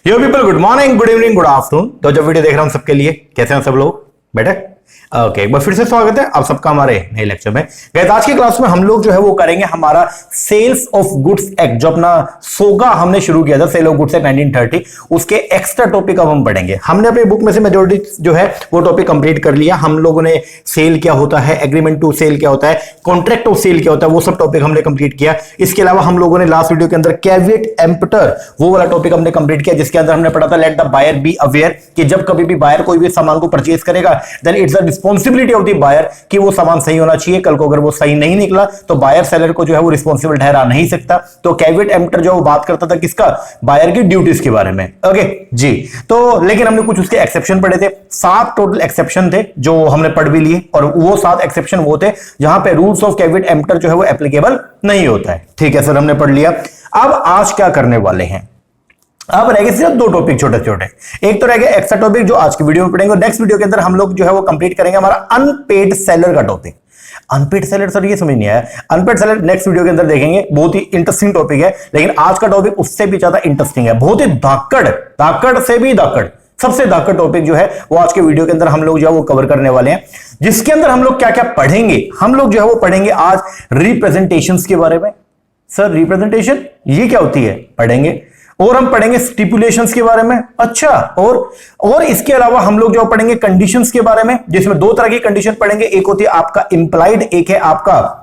यो people, good morning, good evening, good afternoon. तो जो video देख रहा हूं सबके लिए, कैसे हैं सब लोग? बेटा ओके, एक बार फिर से स्वागत है आप सबका हमारे नए लेक्चर में। गाइस आज की क्लास में हम लोग जो है वो करेंगे हमारा सेल्स ऑफ गुड्स एक्ट, जो अपना सोगा हमने शुरू किया था, सेल ऑफ गुड्स एक्ट 1930, उसके एक्स्ट्रा टॉपिक अब हम पढ़ेंगे। हमने अपनी बुक में से मेजॉरिटी जो है वो टॉपिक कंप्लीट कर लिया। हम लोगों ने सेल क्या होता है, एग्रीमेंट टू सेल क्या होता है, कॉन्ट्रैक्ट ऑफ सेल क्या होता है, वो सब टॉपिक हमने कंप्लीट किया। इसके अलावा हम लोगों ने लास्ट वीडियो के अंदर कैविएट एम्पटर वो वाला टॉपिक हमने कंप्लीट किया, जिसके अंदर हमने पढ़ा था let the buyer be aware, कि जब कभी भी बायर कोई भी सामान को परचेज करेगा then it's the responsibility of the buyer कि वो सामान सही होना चाहिए। कल को अगर वो सही नहीं निकला तो बायर सेलर को जो है वो रिस्पॉन्सिबल ठहरा नहीं सकता। तो कैविएट एम्पटर जो वो बात करता था किसका, बायर की ड्यूटीज के बारे में। ओके जी, तो लेकिन हमने कुछ उसके एक्सेप्शन पढ़े थे, 7 टोटल एक्सेप्शन थे जो हमने पढ़ भी लिए, और वो 7 एक्सेप्शन वो थे जहां पे रूल्स ऑफ कैविएट एम्पटर जो है वो एप्लीकेबल नहीं होता है। ठीक है सर, हमने पढ़ लिया। अब आज क्या करने वाले हैं, अब रहेंगे सिर्फ 2 टॉपिक छोटे छोटे। एक तो रहेगा एक्स्ट्रा टॉपिक जो आज की वीडियो में पढ़ेंगे, और नेक्स्ट वीडियो के अंदर हम लोग जो है वो कंप्लीट करेंगे हमारा अनपेड सेलर का टॉपिक। अनपेड सेलर सर ये समझ नहीं आया, अनपेड सेलर नेक्स्ट वीडियो के अंदर देखेंगे, बहुत ही इंटरेस्टिंग टॉपिक है। लेकिन आज का टॉपिक उससे भी ज्यादा इंटरेस्टिंग है, बहुत ही धाकड़ से भी धाकड़, सबसे धाकड़ टॉपिक जो है वो आज के वीडियो के अंदर हम लोग जो है वो कवर करने वाले हैं। जिसके अंदर हम लोग क्या क्या पढ़ेंगे, हम लोग जो है वो पढ़ेंगे आज रिप्रेजेंटेशंस के बारे में। सर रिप्रेजेंटेशन ये क्या होती है पढ़ेंगे, और हम पढ़ेंगे स्टिपुलेशंस के बारे में। अच्छा, और इसके अलावा हम लोग जो पढ़ेंगे कंडीशंस के बारे में, जिसमें 2 तरह की कंडीशन पढ़ेंगे, एक होती है आपका इंप्लाइड, एक है आपका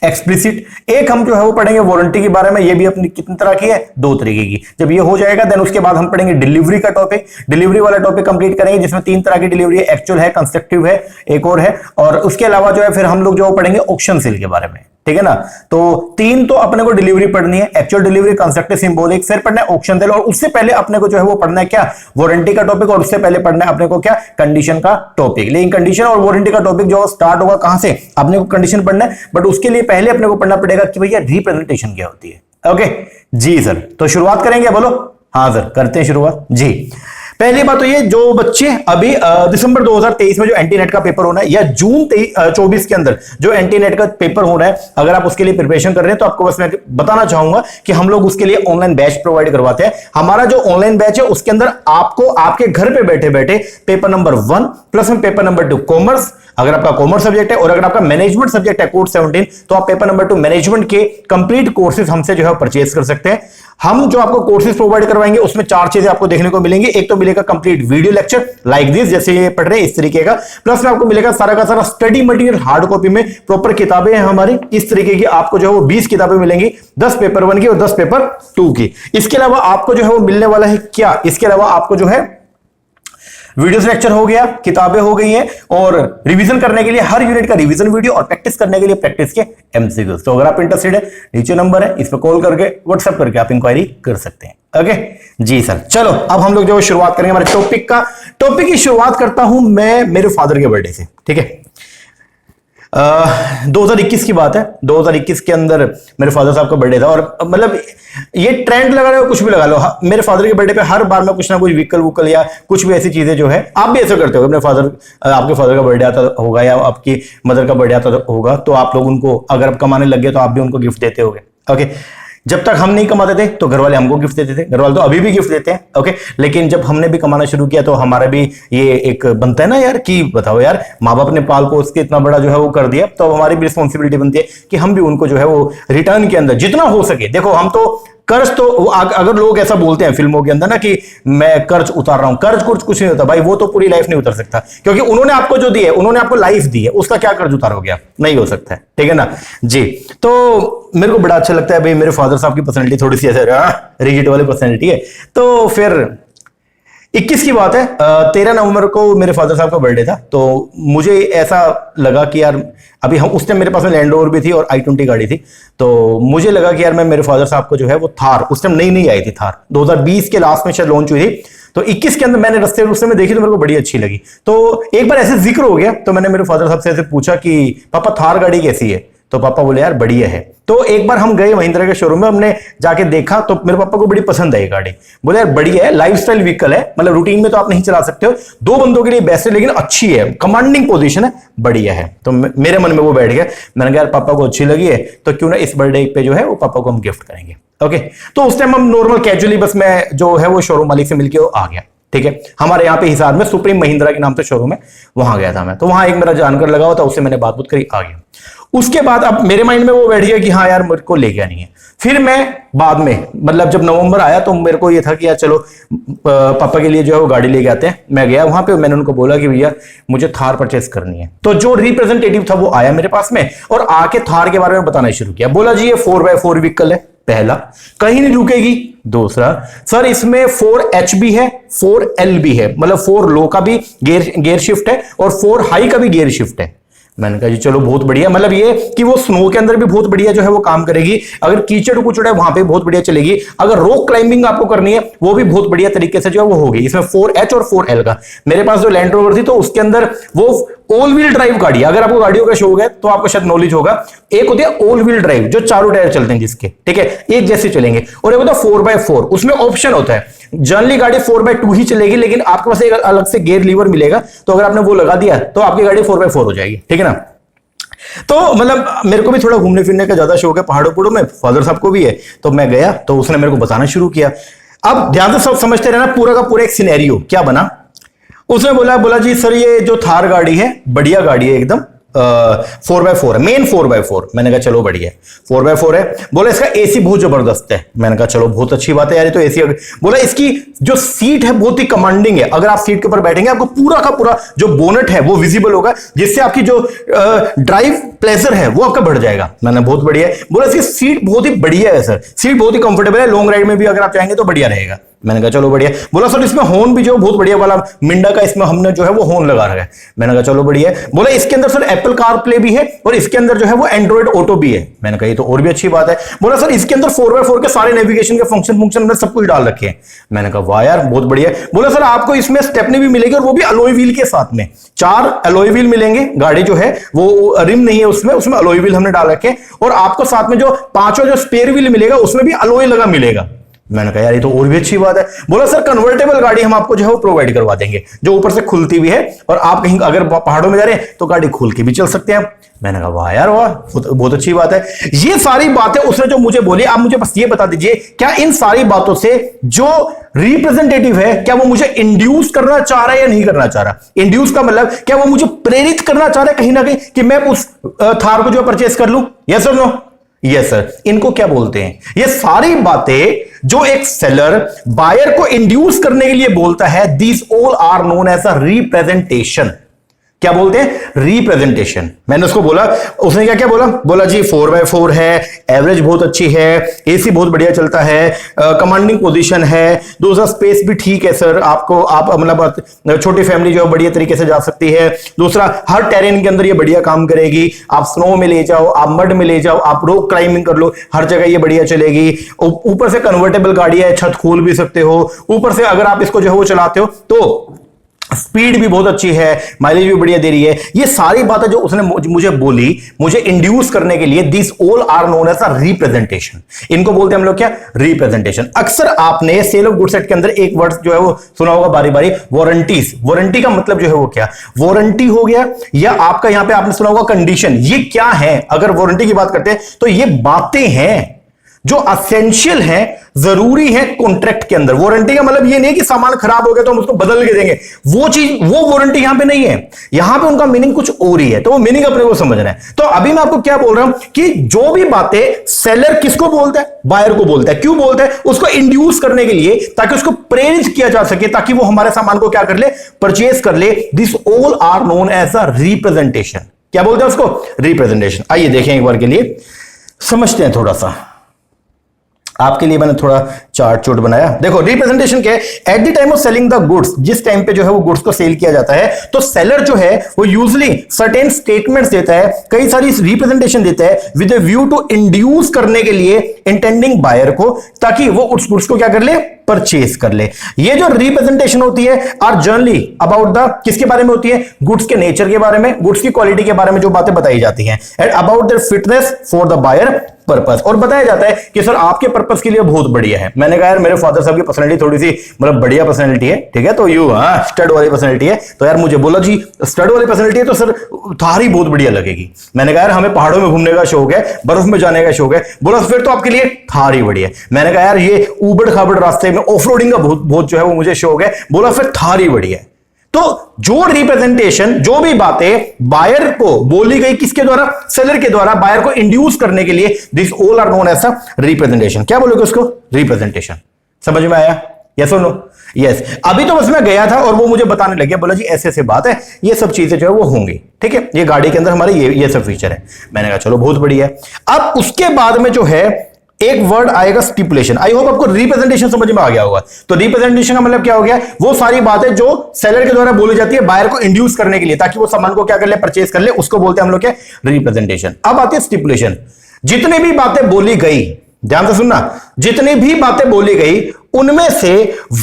एक्सप्लिसिट। एक हम जो है वो पढ़ेंगे वारंटी के बारे में, ये भी अपनी कितनी तरह की है, 2 तरीके की। जब ये हो जाएगा देन उसके बाद हम पढ़ेंगे डिलीवरी का टॉपिक, डिलीवरी वाला टॉपिक कंप्लीट करेंगे, जिसमें 3 तरह की डिलीवरी है, एक्चुअल है, कंस्ट्रक्टिव है, एक और है। और उसके अलावा जो है फिर हम लोग जो पढ़ेंगे ऑक्शन सेल के बारे में। ठीक है ना, तो 3 तो अपने को डिलीवरी पढ़नी है, एक्चुअल डिलीवरी, कंस्ट्रक्टिव, सिंबॉलिक, फिर पढ़ना है ऑक्शन सेल, और उससे पहले अपने को जो है वो पढ़ना है क्या, वारंटी का टॉपिक, और उससे पहले पढ़ना है अपने को क्या, कंडीशन का टॉपिक। लेकिन कंडीशन और वारंटी का टॉपिक जो स्टार्ट होगा कहां से, अपने को कंडीशन पढ़ना है, बट उसके लिए पहले अपने को पढ़ना पड़ेगा कि भैया रिप्रेजेंटेशन क्या होती है। ओके जी सर, तो शुरुआत करेंगे, बोलो। हाँ सर, करते हैं शुरुआत जी। पहली बात तो ये, जो बच्चे अभी दिसंबर 2023 में जो एंटीनेट का पेपर होना है, या जून 24 के अंदर जो एंटीनेट का पेपर होना है, अगर आप उसके लिए प्रिपरेशन कर रहे हैं तो आपको बस मैं बताना चाहूंगा कि हम लोग उसके लिए ऑनलाइन बैच प्रोवाइड करवाते हैं। हमारा जो ऑनलाइन बैच है उसके अंदर आपको आपके घर पे बैठे बैठे पेपर नंबर 1 प्लस में पेपर नंबर 2 कॉमर्स, अगर आपका कॉमर्स सब्जेक्ट है, और अगर आपका मैनेजमेंट सब्जेक्ट है कोर्स 17, तो आप पेपर नंबर 2 मैनेजमेंट के कंप्लीट कोर्सेज हमसे जो है परचेज कर सकते हैं। हम जो आपको कोर्सेज प्रोवाइड करवाएंगे उसमें 4 चीजें आपको देखने को मिलेंगी। एक तो मिलेगा complete video lecture like this, जैसे ये पढ़ रहे हैं इस तरीके का, प्लस में आपको मिलेगा सारा का सारा स्टडी मटेरियल हार्ड कॉपी में, प्रॉपर किताबें हैं हमारी इस तरीके की, आपको जो है वो 20 किताबें मिलेंगी, 10 पेपर 1 की और 10 पेपर 2 की। इसके अलावा आपको जो है वो मिलने वाला है क्या, इसके अलावा आपको जो है वीडियो लेक्चर हो गया, किताबें हो गई हैं, और रिवीजन करने के लिए हर यूनिट का रिवीजन वीडियो, और प्रैक्टिस करने के लिए प्रैक्टिस के एमसीक्यूज। तो अगर आप इंटरेस्टेड है, नीचे नंबर है, इस पर कॉल करके व्हाट्सएप करके आप इंक्वायरी कर सकते हैं। ओके जी सर, चलो अब हम लोग जो शुरुआत करेंगे हमारे टॉपिक का। टॉपिक की शुरुआत करता हूं मैं मेरे फादर के बर्थडे से। ठीक है, 2021 की बात है, 2021 के अंदर मेरे फादर साहब का बर्थडे था, और मतलब ये ट्रेंड लगा रहे हो, कुछ भी लगा लो, मेरे फादर के बर्थडे पे हर बार मैं कुछ ना कुछ व्हीकल वुकल या कुछ भी ऐसी चीजें जो है, आप भी ऐसा करते हो, अपने फादर, आपके फादर का बर्थडे आता होगा या आपकी मदर का बर्थडे आता होगा, तो आप लोग उनको, अगर आप कमाने लग गए तो आप भी उनको गिफ्ट देते होगे। ओके, जब तक हम नहीं कमाते थे तो घर वाले हमको गिफ्ट देते थे, घर वाले तो अभी भी गिफ्ट देते हैं। ओके, लेकिन जब हमने भी कमाना शुरू किया तो हमारा भी ये एक बनता है ना यार, कि बताओ यार, माँ बाप ने पाल पोस के इतना बड़ा जो है वो कर दिया, तो हमारी भी रिस्पॉन्सिबिलिटी बनती है कि हम भी उनको जो है वो रिटर्न के अंदर जितना हो सके, देखो हम तो कर्ज तो, अगर लोग ऐसा बोलते हैं फिल्मों के अंदर ना कि मैं कर्ज उतार रहा हूं, कर्ज कुछ नहीं होता भाई, वो तो पूरी लाइफ नहीं उतर सकता, क्योंकि उन्होंने आपको जो दिया है, उन्होंने आपको लाइफ दी है, उसका क्या कर्ज उतारोगे आप, नहीं हो सकता है। ठीक है ना जी, तो मेरे को बड़ा अच्छा लगता है भाई, मेरे फादर साहब की पर्सनैलिटी थोड़ी सी ऐसे रिजिड वाली पर्सनैलिटी है। तो फिर 21 की बात है, 13 नवंबर को मेरे फादर साहब का बर्थडे था, तो मुझे ऐसा लगा कि यार, अभी हम उस टाइम मेरे पास में लैंड रोवर भी थी और i20 गाड़ी थी, तो मुझे लगा कि यार मैं मेरे फादर साहब को जो है वो थार, उस टाइम नई आई थी थार, 2020 के लास्ट में शायद लॉन्च हुई थी, तो 21 के अंदर मैंने रस्ते में देखी तो मेरे को बड़ी अच्छी लगी। तो एक बार ऐसे जिक्र हो गया, तो मैंने मेरे फादर साहब से ऐसे पूछा कि पापा थार गाड़ी कैसी है, तो पापा बोले यार बढ़िया है। तो एक बार हम गए महिंद्रा के शोरूम में, हमने जाके देखा तो मेरे पापा को बड़ी पसंद आई गाड़ी, बोले यार बढ़िया है, लाइफस्टाइल व्हीकल है, मतलब रूटीन में तो आप नहीं चला सकते हो, 2 बंदों के लिए बेस्ट है, लेकिन अच्छी है, कमांडिंग पोजीशन है, बढ़िया है। तो मेरे मन में वो बैठ गया, मैंने कहा यार पापा को अच्छी लगी है तो क्यों ना इस बर्थडे पे जो है वो पापा को हम गिफ्ट करेंगे। ओके, तो उस टाइम हम नॉर्मल कैजुअली बस मैं जो है वो शोरूम मालिक से मिलके आ गया, ठीक है। हमारे यहाँ पे हिसार में सुप्रीम महिंद्रा के नाम से शोरूम है, वहां गया था मैं, तो वहां एक मेरा जानकर लगा हुआ था, उससे मैंने बात करी, आ गया। उसके बाद अब मेरे माइंड में वो बैठ गया कि हाँ यार मेरे को ले गया नहीं है। फिर मैं बाद में मतलब जब नवंबर आया तो मेरे को ये था कि यार चलो पापा के लिए जो है वो गाड़ी लेके आते हैं। मैं गया वहां पे, मैंने उनको बोला कि भैया मुझे थार परचेस करनी है। तो जो रिप्रेजेंटेटिव था वो आया मेरे पास में और आके थार के बारे में बताना शुरू किया। बोला जी ये 4x4 व्हीकल है, पहला कहीं नहीं रुकेगी। दूसरा सर इसमें 4H भी है 4L भी है, मतलब 4 लो का भी गियर शिफ्ट है और 4 हाई का भी गियर शिफ्ट है। मैंने कहा जी चलो बहुत बढ़िया, मतलब ये कि वो स्नो के अंदर भी बहुत बढ़िया जो है वो काम करेगी, अगर कीचड़ कुचड़ है वहां पे बहुत बढ़िया चलेगी, अगर रॉक क्लाइंबिंग आपको करनी है वो भी बहुत बढ़िया तरीके से जो है वो होगी। इसमें 4H और 4L का, मेरे पास जो लैंड रोवर थी तो उसके अंदर वो ऑल व्हील ड्राइव गाड़ी, अगर आपको गाड़ियों का शौक है तो आपको शायद नॉलेज होगा, एक होती है ऑल व्हील ड्राइव जो चारों टायर चलते हैं जिसके, ठीक है, एक जैसे चलेंगे, और एक होता है 4x4, उसमें ऑप्शन होता है जनरली गाड़ी 4x2 ही चलेगी, लेकिन आपके पास एक अलग से गियर लीवर मिलेगा, तो अगर आपने वो लगा दिया तो आपकी गाड़ी 4x4 हो जाएगी, ठीक है ना। तो मतलब मेरे को भी थोड़ा घूमने फिरने का ज्यादा शौक है, पहाड़ों पहाड़ों में, फादर साहब को भी है, तो मैं गया तो उसने मेरे को बताना शुरू किया। अब ध्यान से सब समझते रहना, पूरा का पूरा एक सिनेरियो क्या बना। उसने बोला जी सर ये जो थार गाड़ी है बढ़िया गाड़ी है एकदम, 4x4 है, मेन 4x4। मैंने कहा चलो बढ़िया 4x4 है। बोला इसका एसी बहुत जबरदस्त है। मैंने कहा चलो बहुत अच्छी बात है यार, तो एसी। बोला इसकी जो सीट है बहुत ही कमांडिंग है, अगर आप सीट के ऊपर बैठेंगे आपको पूरा का पूरा जो बोनट है वो विजिबल होगा, जिससे आपकी जो ड्राइव प्लेजर है वो आपका बढ़ जाएगा। मैंने बहुत बढ़िया है। बोला इसकी सीट बहुत ही बढ़िया है सर, सीट बहुत ही कंफर्टेबल है, लॉन्ग राइड में भी अगर आप चाहेंगे तो बढ़िया रहेगा। मैंने कहा चलो बढ़िया। बोला सर इसमें हॉर्न भी जो बहुत बढ़िया वाला मिंडा का इसमें हमने जो है वो हॉर्न लगा रखा है। मैंने कहा चलो बढ़िया। बोला इसके अंदर सर एप्पल कार प्ले भी है और इसके अंदर जो है वो एंड्रॉइड ऑटो भी है। मैंने कहा ये तो और भी अच्छी बात है। बोला सर इसके अंदर 4x4 के सारे नेविगेशन के फंक्शन सब कुछ डाल रखे हैं। मैंने कहा वाह यार बहुत बढ़िया। बोला सर आपको इसमें स्टेपनी भी मिलेगी और वो भी अलॉय व्हील के साथ में, 4 अलॉय व्हील मिलेंगे। गाड़ी जो है वो रिम नहीं है उसमें अलॉय व्हील हमने डाल रखे, और आपको साथ में जो 5वां जो स्पेयर व्हील मिलेगा उसमें भी अलॉय लगा मिलेगा। मैंने कहा यार ये तो और भी अच्छी बात है। बोला सर कन्वर्टेबल गाड़ी हम आपको जो है वो प्रोवाइड करवा देंगे, जो ऊपर से खुलती भी है और आप कहीं अगर पहाड़ों में जा रहे हैं तो गाड़ी खोल के भी चल सकते हैं। मैंने कहा वाह यार वाह बहुत अच्छी बात है। ये सारी बातें उसने जो मुझे बोली, आप मुझे बस ये बता दीजिए क्या इन सारी बातों से जो रिप्रेजेंटेटिव है क्या वो मुझे इंड्यूस करना चाह रहा है या नहीं करना चाह रहा। इंड्यूस का मतलब क्या वो मुझे प्रेरित करना चाह रहा है कहीं ना कहीं कि मैं उस थार को जो परचेस कर लूं, यस और नो। Yes sir. इनको क्या बोलते हैं, ये सारी बातें जो एक सेलर बायर को इंड्यूस करने के लिए बोलता है, these all are known as a representation. क्या बोलते हैं, रिप्रेजेंटेशन। मैंने उसको बोला, उसने क्या क्या बोला, बोला जी 4x4 है, एवरेज बहुत अच्छी है, एसी बहुत बढ़िया चलता है, कमांडिंग पोजीशन है, दूसरा स्पेस भी ठीक है सर, आपको आप मतलब छोटी फैमिली जो है बढ़िया तरीके से जा सकती है। दूसरा हर टेरेन के अंदर ये बढ़िया काम करेगी, आप स्नो में ले जाओ, आप मड में ले जाओ, आप रॉक क्लाइंबिंग कर लो, हर जगह ये बढ़िया चलेगी। ऊपर से कन्वर्टेबल गाड़ी है, छत खोल भी सकते हो, ऊपर से अगर आप इसको जो है वो चलाते हो तो स्पीड भी बहुत अच्छी है, माइलेज भी बढ़िया दे रही है। ये सारी बातें जो उसने मुझे बोली, मुझे इंड्यूस करने के लिए, this all are known as a representation. इनको बोलते हैं हम लोग क्या, रिप्रेजेंटेशन। अक्सर आपने सेल ऑफ गुड्स एक्ट के अंदर एक वर्ड जो है वो सुना होगा बारी बारी, वारंटीज। वारंटी का मतलब जो है वो क्या, वारंटी हो गया, या आपका यहां पे आपने सुना होगा कंडीशन। ये क्या है, अगर वारंटी की बात करते हैं तो ये बातें हैं जो असेंशियल है, जरूरी है कॉन्ट्रैक्ट के अंदर। वारंटी का मतलब ये नहीं कि सामान खराब हो गया तो हम उसको बदल के देंगे, वो चीज, वो वारंटी यहां पे नहीं है। यहां पे उनका मीनिंग कुछ और ही है, तो वो मीनिंग अपने को समझना है। तो अभी मैं आपको क्या बोल रहा हूं कि जो भी बातें सेलर किसको बोलता है, बायर को बोलता है। क्यों बोलता है, उसको इंड्यूस करने के लिए, ताकि उसको प्रेरित किया जा सके, ताकि वो हमारे सामान को क्या कर ले, परचेज कर ले। This all are known as a representation. क्या बोलते हैं उसको, रिप्रेजेंटेशन। आइए देखें एक बार के लिए, समझते हैं थोड़ा सा। आपके लिए मैंने थोड़ा चार्ट चोट बनाया। देखो रिप्रेजेंटेशन क्या है, eight the time of selling the goods, जिस टाइम पे जो है वो गुड्स को सेल किया जाता है, तो सेलर जो है वो यूजुअली सर्टेन स्टेटमेंट्स देता है, कई सारी रिप्रेजेंटेशन देता है with a view to induce करने के लिए इंटेंडिंग बायर को, ताकि वो उस गुड्स को क्या कर ले, परचेज कर ले। ये जो रिप्रेजेंटेशन होती है आर जनरली अबाउट द, किसके बारे में होती है, गुड्स के नेचर के बारे में, गुड्स की क्वालिटी के बारे में जो बातें बताई जाती हैं, and about their fitness for the buyer purpose. और बताया जाता है कि सर आपके पर्पस के लिए बहुत बढ़िया है। मैंने मैंने कहा यार मेरे फादर साहब की पर्सनैलिटी थोड़ी सी मतलब बढ़िया पर्सनैलिटी है, ठीक है, तो यू हाँ स्टड वाली पर्सनैलिटी है, तो यार मुझे बोला जी स्टड वाली पर्सनैलिटी है तो सर थारी बहुत बढ़िया लगेगी। मैंने कहा यार हमें पहाड़ों में घूमने का शौक है, बर्फ में जाने का शौक है। बोला फिर तो आपके लिए थारी बढ़िया है। मैंने कहा यार ये ऊबड़ खाबड़ रास्ते में ऑफ रोडिंग का बहुत जो है वो मुझे शौक है। बोला फिर थारी बढ़िया है। तो जो रिप्रेजेंटेशन, जो भी बातें बायर को बोली गई किसके द्वारा, सेलर के द्वारा बायर को इंड्यूस करने के लिए, this all are known as a representation. क्या बोलोगे उसको, रिप्रेजेंटेशन। समझ में आया, यस और नो? यस। अभी तो बस मैं गया था और वो मुझे बताने लग गया, बोला जी ऐसे ऐसे बात है, ये सब चीजें जो है वो होंगी, ठीक है, ये गाड़ी के अंदर हमारे ये सब फीचर है। मैंने कहा चलो बहुत बढ़िया है। अब उसके बाद में जो है एक वर्ड आएगा स्टिपुलेशन। आई होप आपको रिप्रेजेंटेशन समझ में आ गया होगा। तो रिप्रेजेंटेशन का मतलब क्या हो गया, वो सारी बातें जो सेलर के द्वारा बोली जाती है बायर को इंड्यूस करने के लिए, ताकि वो सामान को क्या कर ले, परचेज कर ले, उसको बोलते हैं हम लोग क्या, रिप्रेजेंटेशन। अब आती है स्टिपुलेशन। जितनी भी बातें बोली गई, ध्यान से सुनना, जितनी भी बातें बोली गई उनमें से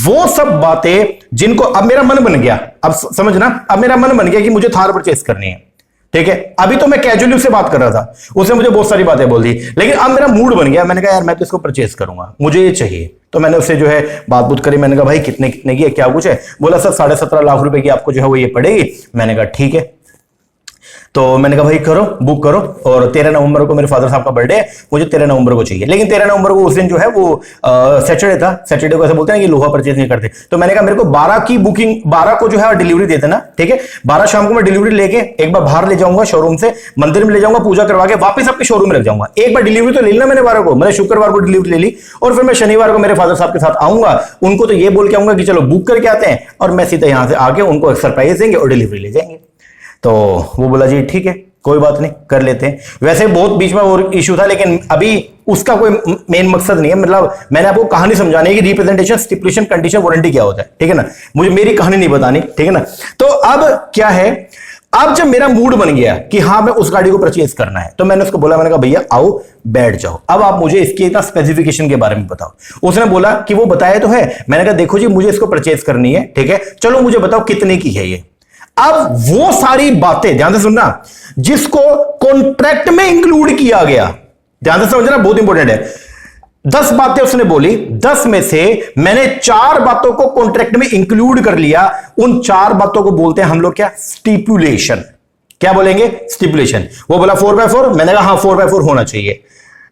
वो सब बातें जिनको अब मेरा मन बन गया, अब समझना, अब मेरा मन बन गया कि मुझे थार परचेज करनी है, ठीक है। अभी तो मैं कैजुअली उससे बात कर रहा था, उसने मुझे बहुत सारी बातें बोल दी, लेकिन अब मेरा मूड बन गया, मैंने कहा यार मैं तो इसको परचेज करूंगा, मुझे ये चाहिए। तो मैंने उससे जो है बात करी, मैंने कहा भाई कितने कितने की है, क्या कुछ है? बोला सर 17.5 लाख रुपए की आपको जो है वो ये पड़ेगी। मैंने कहा ठीक है। तो मैंने कहा भाई करो, बुक करो, और 13 नवंबर को मेरे फादर साहब का बर्थडे है, मुझे 13 नवंबर को चाहिए। लेकिन 13 नवंबर को उस दिन जो है वो सैटरडे था, सैटरडे को ऐसे बोलते हैं कि लोहा परचेज नहीं करते। तो मैंने कहा मेरे को 12 की बुकिंग, 12 को जो है डिलीवरी दे देना, ठीक है। 12 शाम को मैं डिलीवरी लेके एक बार बाहर ले जाऊंगा शोरूम से, मंदिर में ले जाऊंगा, पूजा करवा के वापस आपके शोरूम में रख जाऊंगा। एक बार डिलीवरी तो ले लेना मैंने 12 को, मैंने शुक्रवार को डिलीवरी ले ली, और फिर मैं शनिवार को मेरे फादर साहब के साथ आऊंगा, उनको तो ये बोल के आऊंगा कि चलो बुक करके आते हैं, और मैं सीधा यहां से आके उनको एक सरप्राइज देंगे और डिलीवरी ले जाएंगे। तो वो बोला जी ठीक है कोई बात नहीं, कर लेते हैं। वैसे बहुत बीच में और इशू था, लेकिन अभी उसका कोई मेन मकसद नहीं है। मतलब मैंने आपको कहानी समझानी है कि रिप्रेजेंटेशन, स्टिपुलेशन, कंडीशन, वारंटी क्या होता है, ठीक है ना। मुझे मेरी कहानी नहीं बतानी, ठीक है ना। तो अब क्या है, अब जब मेरा मूड बन गया कि हाँ मैं उस गाड़ी को परचेज करना है, तो मैंने उसको बोला, मैंने कहा भैया आओ बैठ जाओ, अब आप मुझे इसके ना स्पेसिफिकेशन के बारे में बताओ। उसने बोला कि वो बताया तो है। मैंने कहा देखो जी मुझे इसको परचेज करनी है, ठीक है, चलो मुझे बताओ कितने की है ये। अब वो सारी बातें ध्यान से सुनना जिसको कॉन्ट्रैक्ट में इंक्लूड किया गया, ध्यान से समझना, बहुत इंपॉर्टेंट है। 10 बातें उसने बोली, 10 में से मैंने 4 बातों को कॉन्ट्रैक्ट में इंक्लूड कर लिया। उन 4 बातों को बोलते हैं हम लोग क्या, स्टिपुलेशन। क्या बोलेंगे, स्टिपुलेशन। वो बोला 4x4, मैंने कहा हाँ 4x4 होना चाहिए,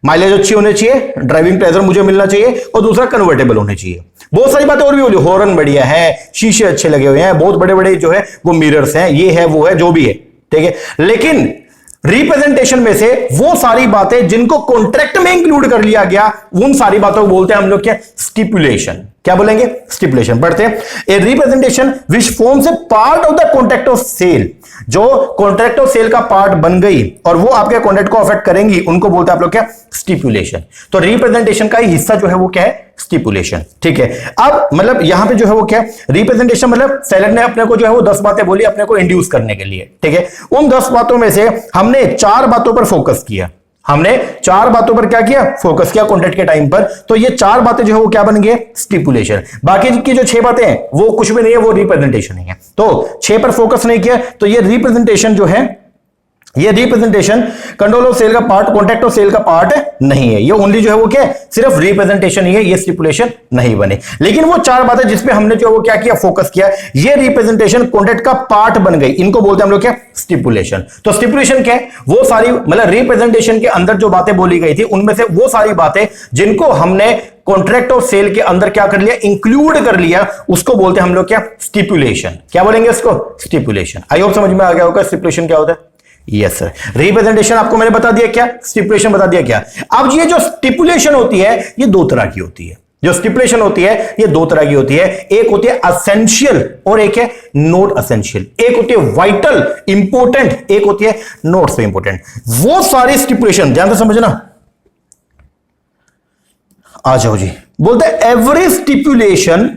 माइलेज अच्छी होनी चाहिए, ड्राइविंग प्लेजर मुझे मिलना चाहिए, और दूसरा कन्वर्टेबल होने चाहिए। बहुत सारी बातें और भी बोली, हॉर्न बढ़िया है, शीशे अच्छे लगे हुए हैं, बहुत बड़े बड़े जो है वो मिरर्स हैं, ये है वो है जो भी है, ठीक है। लेकिन रिप्रेजेंटेशन में से वो सारी बातें जिनको कॉन्ट्रैक्ट में इंक्लूड कर लिया गया, उन सारी बातों को बोलते हैं हम लोग क्या, स्टिपुलेशन। क्या बोलेंगे, स्टिपुलेशन। पढ़ते हैं, a representation which forms a part of the contract of sale. जो कॉन्ट्रैक्ट ऑफ सेल का पार्ट बन गई और वो आपके कॉन्ट्रैक्ट को अफेक्ट करेंगी, उनको बोलते हैं आप लोग क्या, स्टिपुलेशन। तो रिप्रेजेंटेशन का ही हिस्सा जो है वो क्या है, स्टिपुलेशन, ठीक है। अब मतलब यहां पे जो है वो क्या, रिप्रेजेंटेशन मतलब सेलर ने अपने को जो है वो 10 बातें बोली अपने को इंड्यूस करने के लिए, ठीक है। उन 10 बातों में से हमने 4 बातों पर फोकस किया, हमने 4 बातों पर क्या किया, फोकस किया कॉन्ट्रैक्ट के टाइम पर। तो ये 4 बातें जो है वो क्या बन गई, स्टिपुलेशन। बाकी की जो 6 बातें हैं वो कुछ भी नहीं है, वो रिप्रेजेंटेशन नहीं है। तो 6 पर फोकस नहीं किया, तो ये रिप्रेजेंटेशन जो है, ये रिप्रेजेंटेशन कंट्रोल ऑफ सेल का पार्ट, कॉन्ट्रैक्ट ऑफ सेल का पार्ट नहीं है। ये ओनली जो है वो क्या है, सिर्फ रिप्रेजेंटेशन ही है, ये स्टिपुलेशन नहीं बने। लेकिन वो 4 बातें जिसपे हमने जो वो क्या किया, फोकस किया, ये रिप्रेजेंटेशन कॉन्ट्रैक्ट का पार्ट बन गई, इनको बोलते हैं हम लोग क्या, स्टिपुलेशन। तो स्टिपुलेशन क्या है, वो सारी मतलब रिप्रेजेंटेशन के अंदर जो बातें बोली गई थी उनमें से वो सारी बातें जिनको हमने कॉन्ट्रैक्ट ऑफ सेल के अंदर क्या कर लिया, इंक्लूड कर लिया, उसको बोलते हैं हम लोग क्या, स्टिपुलेशन। क्या बोलेंगे उसको, स्टिपुलेशन। आई होप समझ में आ गया होगा स्टिपुलेशन क्या होता है। यस सर, रिप्रेजेंटेशन आपको मैंने बता दिया, क्या स्टिपुलेशन बता दिया क्या। अब ये जो स्टिपुलेशन होती है ये 2 तरह की होती है। जो स्टिपुलेशन होती है ये 2 तरह की होती है, एक होती है एसेंशियल और एक है नॉट एसेंशियल। एक होती है वाइटल इंपॉर्टेंट, एक होती है नॉट सो इंपॉर्टेंट। वो सारी स्टिपुलेशन ध्यान से समझना। आ जाओ जी, बोलते हैं every stipulation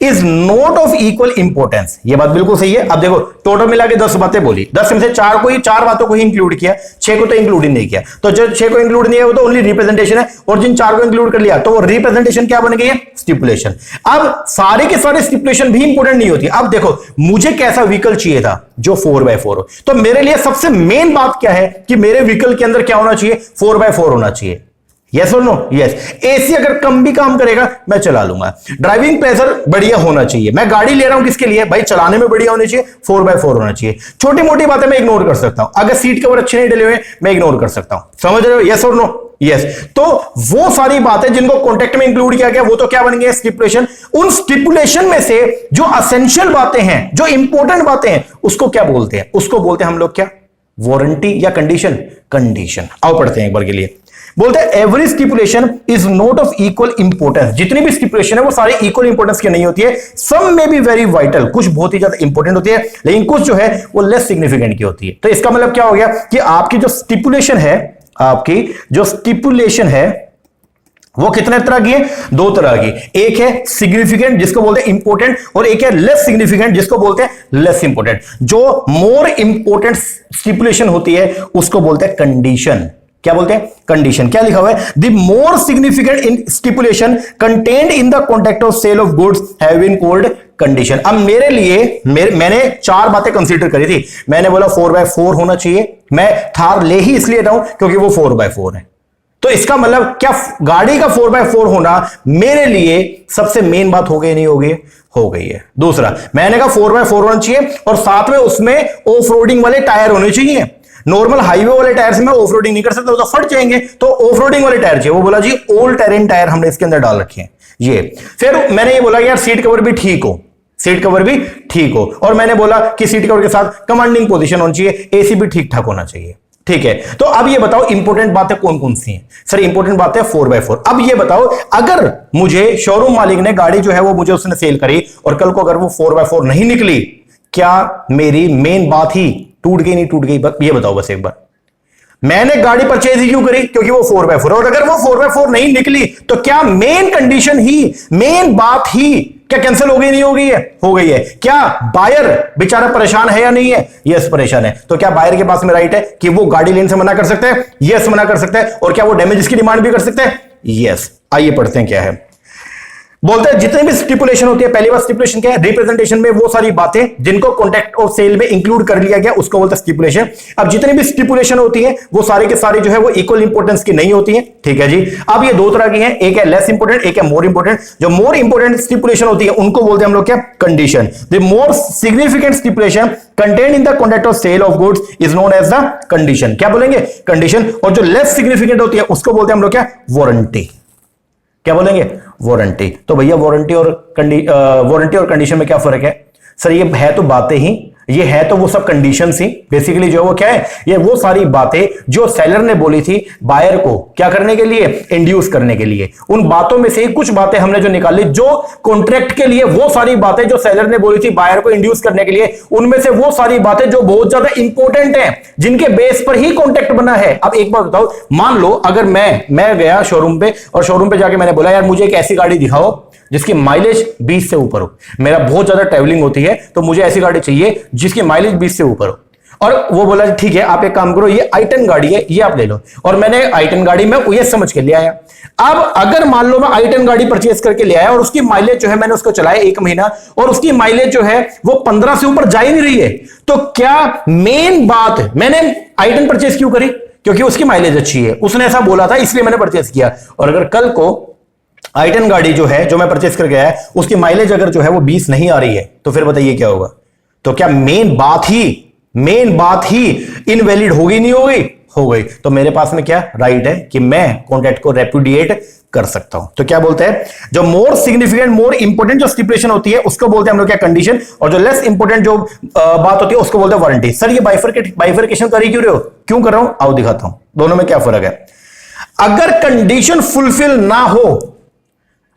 is not of equal importance. ये बात बिल्कुल सही है। अब देखो टोटल मिला के 10 बातें बोली, 10 में से 4 बातों को ही इंक्लूड किया, 6 को तो इंक्लूड ही नहीं किया। तो जो 6 को इंक्लूड नहीं है वो तो ओनली रिप्रेजेंटेशन है, और जिन 4 को इंक्लूड कर लिया तो वो रिप्रेजेंटेशन क्या बन गई है, स्टिपुलेशन। अब सारे के सारे स्टिपुलेशन भी इंपोर्टेंट नहीं होती। अब देखो मुझे कैसा व्हीकल चाहिए था जो 4x4 हो, तो मेरे लिए सबसे मेन बात क्या है कि मेरे व्हीकल के अंदर क्या होना चाहिए, 4x4 होना चाहिए। यस और नो? यस। एसी अगर कम भी काम करेगा मैं चला लूंगा। ड्राइविंग प्लेजर बढ़िया होना चाहिए। मैं गाड़ी ले रहा हूं किसके लिए? भाई चलाने में बढ़िया होनी चाहिए, 4x4 होना चाहिए। छोटी मोटी बातें मैं इग्नोर कर सकता हूं। अगर सीट कवर अच्छे नहीं डले हुए मैं इग्नोर कर सकता हूं। समझ रहे हो? यस और नो? यस। तो वो सारी बातें जिनको कॉन्ट्रैक्ट में इंक्लूड किया गया वो तो क्या बन गए? स्टिपुलेशन। उन स्टिपुलेशन में से जो असेंशियल बातें हैं, जो इंपॉर्टेंट बातें हैं, उसको क्या बोलते हैं? उसको बोलते हैं हम लोग क्या? वारंटी या कंडीशन? कंडीशन। आओ पढ़ते हैं एक बार के लिए। बोलते हैं every stipulation is not of equal importance. जितनी भी स्टिपुलेशन है वो सारी इक्वल इंपोर्टेंस की नहीं होती है। सम में बी वेरी वाइटल, कुछ बहुत ही ज्यादा इंपॉर्टेंट होती है, लेकिन कुछ जो है वो लेस सिग्निफिकेंट की होती है। तो इसका मतलब क्या हो गया कि आपकी जो स्टिपुलेशन है, आपकी जो स्टिपुलेशन है वो कितने तरह की है? दो तरह की। एक है सिग्निफिकेंट जिसको बोलते हैं इंपॉर्टेंट, और एक है लेस सिग्निफिकेंट जिसको बोलते हैं लेस इंपॉर्टेंट। जो मोर इंपॉर्टेंट स्टिपुलेशन होती है उसको बोलते हैं कंडीशन। क्या बोलते हैं? कंडीशन। क्या लिखा हुआ है? The more significant in stipulation contained in the contract of sale of goods have been called condition. अब मेरे लिए मैंने चार बातें कंसीडर करी थी। मैंने बोला 4x4 होना चाहिए। मैं थार ले ही इसलिए रहा हूं क्योंकि वो 4x4 है। तो इसका मतलब क्या गाड़ी का 4x4 होना मेरे लिए सबसे मेन बात हो गई? नहीं हो गई? हो गई है। दूसरा, मैंने कहा 4x4 होना चाहिए और साथ में उसमें ऑफ रोडिंग वाले टायर होने चाहिए। नॉर्मल हाईवे वाले टायर से मैं ऑफ रोडिंग नहीं कर सकता, तो फट जाएंगे, तो ऑफ रोडिंग वाले टायर चाहिए। वो बोला जी ऑल टेरेन टायर हमने इसके अंदर डाल रखे हैं ये। फिर मैंने ये बोला यार सीट कवर भी ठीक हो, सीट कवर भी ठीक हो, और मैंने बोला कि सीट कवर के साथ कमांडिंग पोजीशन होनी चाहिए, एसी भी ठीक ठाक होना चाहिए। ठीक है, तो अब ये बताओ इंपॉर्टेंट बातें कौन कौन सी हैं? सर इंपॉर्टेंट बातें 4x4। अब ये बताओ अगर मुझे शोरूम मालिक ने गाड़ी जो है वो मुझे उसने सेल करी और कल को अगर वो 4x4 नहीं निकली, क्या मेरी मेन बात ही टूट गई? नहीं टूट गई? ये बताओ बस एक बार। मैंने गाड़ी परचेज ही क्यों करी? क्योंकि वो 4x4, और अगर वो 4x4 नहीं निकली तो क्या मेन कंडीशन ही, मेन बात ही क्या कैंसिल हो गई? नहीं हो गई है? हो गई है। क्या बायर बेचारा परेशान है या नहीं है? यस परेशान है। तो क्या बायर के पास में राइट है कि वो गाड़ी लेने से मना कर सकते हैं? यस मना कर सकते हैं। और क्या वो डैमेजेस की डिमांड भी कर सकते हैं? यस। आइए पढ़ते हैं क्या है। बोलते हैं जितने भी स्टिपुलेशन होती है, पहली बार स्टिपुलेशन क्या है? रिप्रेजेंटेशन में वो सारी बातें जिनको कॉन्ट्रैक्ट और सेल में इंक्लूड कर लिया गया उसको बोलते हैं स्टिपुलेशन। अब जितनी भी स्टिपुलेशन होती है वो सारे के सारे जो है वो इक्वल इंपॉर्टेंस की नहीं होती है। ठीक है जी। अब ये दो तरह की हैं, एक है लेस इंपॉर्टेंट, एक है मोर इंपॉर्टेंट। जो मोर इंपॉर्टेंट स्टिपुलेशन होती है उनको बोलते हैं हम लोग क्या? Condition. The more significant stipulation contained in the contract of sale of goods is known as the condition. क्या बोलेंगे? कंडीशन। और जो लेस सिग्निफिकेंट होती है उसको बोलते हैं हम लोग क्या? वारंटी। क्या बोलेंगे? वारंटी। तो भैया वारंटी और कंडीशन में क्या फर्क है? सर ये है तो बातें ही, ये है तो वो सब कंडीशंस ही। बेसिकली जो है वो क्या है? ये वो सारी बातें जो सेलर ने बोली थी बायर को क्या करने के लिए? इंड्यूस करने के लिए। उन बातों में से ही कुछ बातें हमने जो निकाली जो कॉन्ट्रैक्ट के लिए, वो सारी बातें जो सेलर ने बोली थी बायर को इंड्यूस करने के लिए, उनमें से वो सारी बातें जो बहुत ज्यादा इंपॉर्टेंट हैं, जिनके बेस पर ही कॉन्ट्रैक्ट बना है। अब एक बात बताओ, मान लो अगर मैं गया शोरूम पे और शोरूम पे जाके मैंने बोला यार मुझे एक ऐसी गाड़ी दिखाओ जिसकी माइलेज 20 से ऊपर हो, मेरा बहुत ज्यादा ट्रैवलिंग होती है तो मुझे ऐसी गाड़ी चाहिए जिसकी माइलेज 20 से ऊपर हो। और वो बोला ठीक है आप एक काम करो, ये i10 गाड़ी है, ये आप ले लो। और मैंने i10 गाड़ी में ये समझ के ले आया। अब अगर मान लो मैं i10 गाड़ी परचेज करके ले आया और उसकी माइलेज जो है मैंने उसको चलाया 1 महीना और उसकी माइलेज जो है वो 15 से ऊपर जा ही नहीं रही है, तो क्या मेन बात मैंने i10 परचेज क्यों करी? क्योंकि उसकी माइलेज अच्छी है, उसने ऐसा बोला था इसलिए मैंने परचेज किया। और अगर कल को i10 गाड़ी जो है जो मैं परचेज करके आया उसकी माइलेज अगर जो है वो 20 नहीं आ रही है, तो फिर बताइए क्या होगा? तो क्या मेन बात ही इनवैलिड होगी? नहीं होगी? हो गई। तो मेरे पास में क्या राइट है कि मैं कॉन्ट्रैक्ट को रेपुडिएट कर सकता हूं। तो क्या बोलते हैं? जो मोर सिग्निफिकेंट, मोर इंपोर्टेंट जो स्टिपुलेशन होती है उसको बोलते हैं हम लोग क्या? कंडीशन। और जो लेस इंपोर्टेंट जो बात होती है उसको बोलते हैं वारंटी। सर ये बाइफरकेशन कर ही क्यों रहे हो? क्यों कर रहा हूं? आओ दिखाता हूं दोनों में क्या फर्क है। अगर कंडीशन फुलफिल ना हो,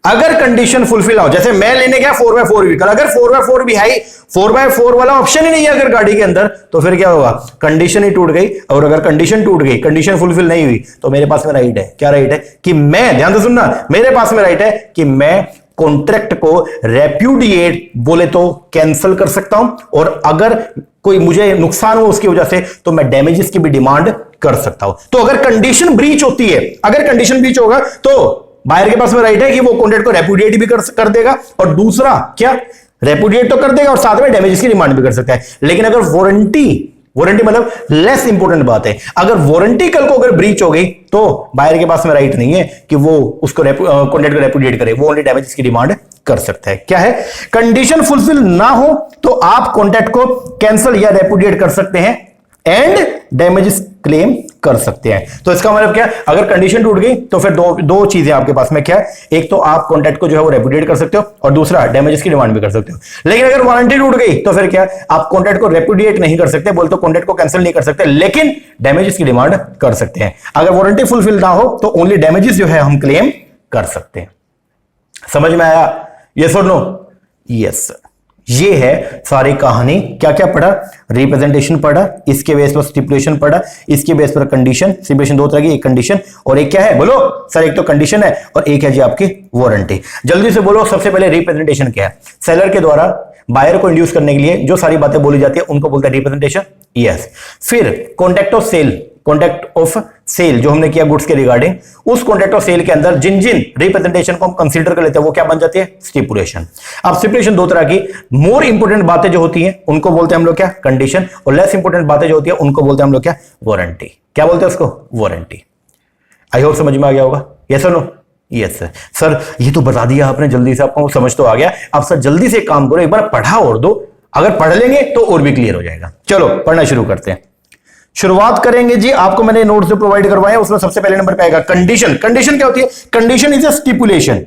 अगर कंडीशन फुलफिल हो, जैसे मैं लेने गया 4x4 व्हीकल, अगर 4x4 भी है, 4x4 वाला ऑप्शन ही नहीं है अगर गाड़ी के अंदर, तो फिर क्या होगा? कंडीशन ही टूट गई। और अगर कंडीशन टूट गई, कंडीशन फुलफिल नहीं हुई, तो मेरे पास में राइट है। क्या राइट है? कि मैं, ध्यान से सुनना, मेरे पास में राइट है कि मैं कॉन्ट्रैक्ट को रेप्यूडिएट बोले तो कैंसिल कर सकता हूं, और अगर कोई मुझे नुकसान हो उसकी वजह से तो मैं डैमेजेस की भी डिमांड कर सकता हूं। तो अगर कंडीशन ब्रीच होती है, अगर कंडीशन ब्रीच होगा तो बायर के पास में राइट है कि वो कॉन्ट्रैक्ट को रेपुडिएट भी कर देगा, और दूसरा क्या? रेपुडिएट तो कर देगा और साथ में डैमेजेस की डिमांड भी कर सकता है। लेकिन अगर वारंटी मतलब लेस इंपॉर्टेंट बात है। अगर वारंटी कल को अगर ब्रीच हो गई तो बायर के पास में राइट नहीं है कि वो उसको कॉन्ट्रैक्ट को रेपुडिएट करे, वो ओनली डैमेजेस की डिमांड कर सकता है। क्या है? कंडीशन फुलफिल ना हो तो आप कॉन्ट्रैक्ट को कैंसिल या रेपुडिएट कर सकते हैं एंड डैमेजेस क्लेम कर सकते हैं। तो इसका मतलब क्या? अगर कंडीशन टूट गई तो फिर दो चीजें आपके पास में क्या है, एक तो आप कॉन्ट्रैक्ट को जो है वो रेपुडिएट कर सकते हो और दूसरा डैमेजेस की डिमांड भी कर सकते हो। लेकिन अगर वारंटी टूट गई तो फिर क्या, आप कॉन्ट्रैक्ट को रेपुडिएट नहीं कर सकते, बोल तो कॉन्ट्रैक्ट को कैंसिल नहीं कर सकते, लेकिन डैमेजेस की डिमांड कर सकते हैं। अगर वारंटी फुलफिल ना हो तो ओनली डैमेजेस जो है हम क्लेम कर सकते हैं। समझ में आया? यस और नो? यस। ये है सारी कहानी। क्या क्या पढ़ा? रिप्रेजेंटेशन पढ़ा, इसके बेस पर स्टिपुलेशन पढ़ा, इसके बेस पर कंडीशन। स्टिपुलेशन दो तरह की, एक कंडीशन और एक क्या है? बोलो सर। एक तो कंडीशन है और एक है जी आपकी वारंटी। जल्दी से बोलो। सबसे पहले रिप्रेजेंटेशन क्या है? सेलर के द्वारा बायर को इंड्यूस करने के लिए जो सारी बातें बोली जाती है उनको बोलते हैं रिप्रेजेंटेशन। यस। फिर contract of sale, contract of sale जो हमने किया गुड्स के रिगार्डिंग, उस कॉन्ट्रैक्ट ऑफ सेल के अंदर जिन जिन रिप्रेजेंटेशन को हम कंसीडर कर लेते हैं वो क्या बन जाती है? स्टिपुलेशन। अब स्टिपुलेशन दो तरह की, मोर इंपोर्टेंट बातें जो होती हैं उनको बोलते हैं हम लोग क्या? कंडीशन, और लेस इंपोर्टेंट बातें जो होती है उनको बोलते हैं हम लोग क्या? वारंटी। क्या बोलते हैं उसको? वारंटी। आई होप समझ में आ गया होगा। यस और नो? Yes sir. ये तो बता दिया आपने, जल्दी से आपको समझ तो आ गया। अब सर जल्दी से एक काम करो, एक बार पढ़ा और दो, अगर पढ़ लेंगे तो और भी क्लियर हो जाएगा। चलो पढ़ना शुरू करते हैं। शुरुआत करेंगे जी। आपको मैंने नोट्स जो प्रोवाइड करवाए उसमें सबसे पहले नंबर पे आएगा कंडीशन। कंडीशन क्या होती है? Condition is a stipulation.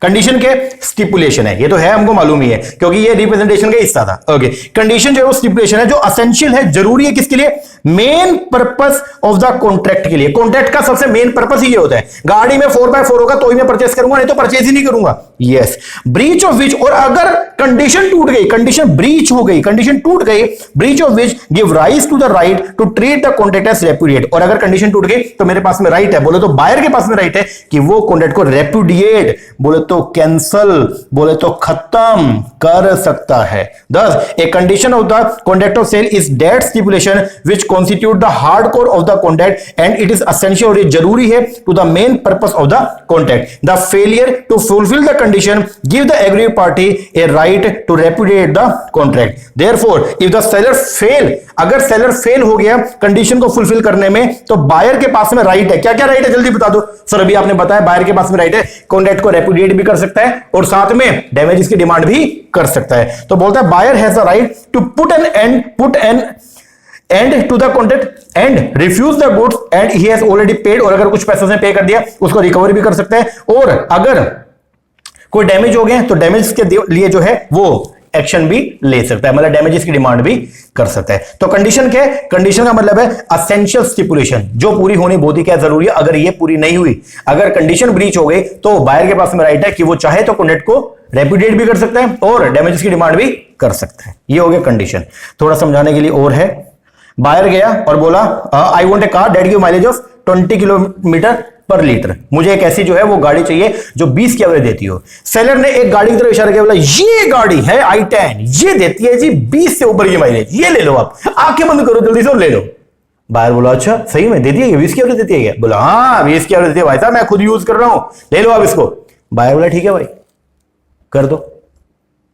Condition के स्टिपुलेशन है, ये तो है हमको मालूम ही है क्योंकि ये रिप्रेजेंटेशन का हिस्सा था। ओके। कंडीशन जो है वो स्टिपुलेशन है जो असेंशियल है, जरूरी है किसके लिए? Main purpose of the contract के लिए। कॉन्ट्रैक्ट का सबसे मेन पर्पस ही ये होता है। गाड़ी में 4x4 होगा तो ही मैं परचेस करूंगा, नहीं तो परचेस ही नहीं करूंगा। यस। ब्रीच ऑफ विच, और अगर कंडीशन टूट गई, कंडीशन ब्रीच हो गई, कंडीशन टूट गई, breach of which give rise to the right to treat the contract as repudiate. और अगर कंडीशन टूट गई तो मेरे पास में राइट है, बोले तो बायर के पास में राइट है कि वो कॉन्ट्रैक्ट को रेपुडिएट, बोले तो कैंसल, बोले तो खत्म कर सकता है। Thus, a condition of the contract of sale is that stipulation which constitute the hardcore of the contract and it is essential, और ये जरूरी है to the main purpose of the contract. The failure to fulfill the condition give the aggrieved party a right to repudiate the contract. Therefore, if the seller fail, अगर seller fail हो गया condition को fulfil करने में तो buyer के पास में right है। क्या क्या राइट है? जल्दी बता दो सर। अभी आपने बताया बायर के पास में राइट है, कॉन्ट्रैक्ट को रेपुडिएट भी कर सकता है और साथ में डैमेजेस की डिमांड भी कर सकता है। तो बोलता है buyer has the right to put an end to the contract and refuse the goods and he has already paid, और अगर कुछ पैसों से पे कर दिया उसको रिकवर भी कर सकता है, और अगर कोई डैमेज हो गया तो डैमेज के लिए जो है वो एक्शन भी ले सकता है, मतलब डैमेजेस की डिमांड भी कर सकता है। तो कंडीशन क्या है? कंडीशन का मतलब है असेंशियल स्टिपुलेशन, जो पूरी होनी बहुत ही क्या जरूरी है। अगर ये पूरी नहीं हुई, अगर कंडीशन ब्रीच हो गई तो बायर के पास में राइट है कि वो चाहे तो कॉन्ट्रैक्ट को रेपुडिएट भी कर सकता है और डैमेजेस की डिमांड भी कर सकता है। ये हो गया कंडीशन। थोड़ा समझाने के लिए और है। बायर गया और बोला I want a car that give mileage of 20 kilometre पर लीटर। मुझे एक ऐसी जो है वो गाड़ी चाहिए जो 20 की एवरेज देती हो। सेलर ने एक गाड़ी की तरफ इशारा किया, बोला ये गाड़ी है i10, ये देती है जी 20 से ऊपर की माइलेज, ये ले लो। आप आंखें बंद करो जल्दी से और ले लो। बायर बोला अच्छा सही में देती है, 20 की एवरेज देती है? बोला हाँ 20 की एवरेज देती है भाई साहब, मैं खुद यूज कर रहा हूं, ले लो आप इसको। बायर बोला ठीक है भाई कर दो,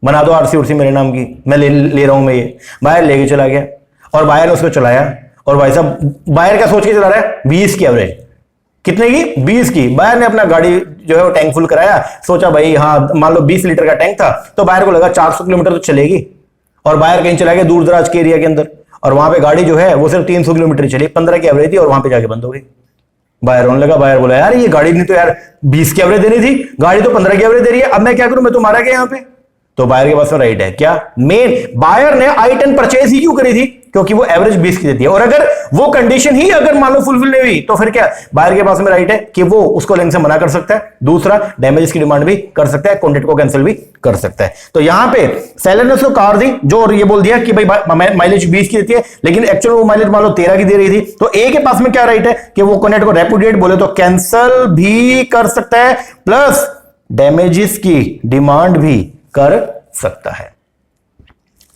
बना दो आरसी उर्सी मेरे नाम की, मैं ले रहा हूं मैं ये। बायर लेके चला गया और बायर ने उसको चलाया, और भाई साहब बायर क्या सोच के चला रहा है? 20 की एवरेज। कितने की? 20 की। बायर ने अपना गाड़ी जो है वो टैंक फुल कराया, सोचा भाई हाँ मान लो 20 लीटर का टैंक था, तो बायर को लगा 400 किलोमीटर तो चलेगी, और बायर कहीं चला गया दूर दराज के एरिया के अंदर, और वहां पे गाड़ी जो है वो सिर्फ 300 किलोमीटर चली, 15 की एवरेज थी, और वहां पे जाके बंद हो गई। बायर रोने लगा। बायर बोला यार ये गाड़ी नहीं तो यार 20 की एवरेज देनी थी, गाड़ी तो 15 की एवरेज दे रही है, अब मैं क्या करूं? मैं तो मारा गया यहाँ पे। तो बायर के पास में राइट है क्या? मेन बायर ने i10 परचेज ही क्यों करी थी? क्योंकि वो एवरेज 20 की देती है, और अगर वो कंडीशन ही अगर मान लो फुलफिल नहीं हुई तो फिर क्या? बायर के पास में राइट है कि वो उसको लेने से मना कर सकता है, दूसरा डैमेजेस की डिमांड भी कर सकता है, कॉन्ट्रैक्ट को कैंसिल भी कर सकता है। तो यहां पे सेलर ने उसको कार दी जो, और ये बोल दिया कि भाई माइलेज 20 की देती है, लेकिन एक्चुअल वो माइलेज मान लो 13 की दे रही थी, तो ए के पास में क्या राइट है कि वो कॉन्ट्रैक्ट को रेपुडिएट बोले तो कैंसिल भी कर सकता है, प्लस डैमेजेस की डिमांड भी कर सकता है।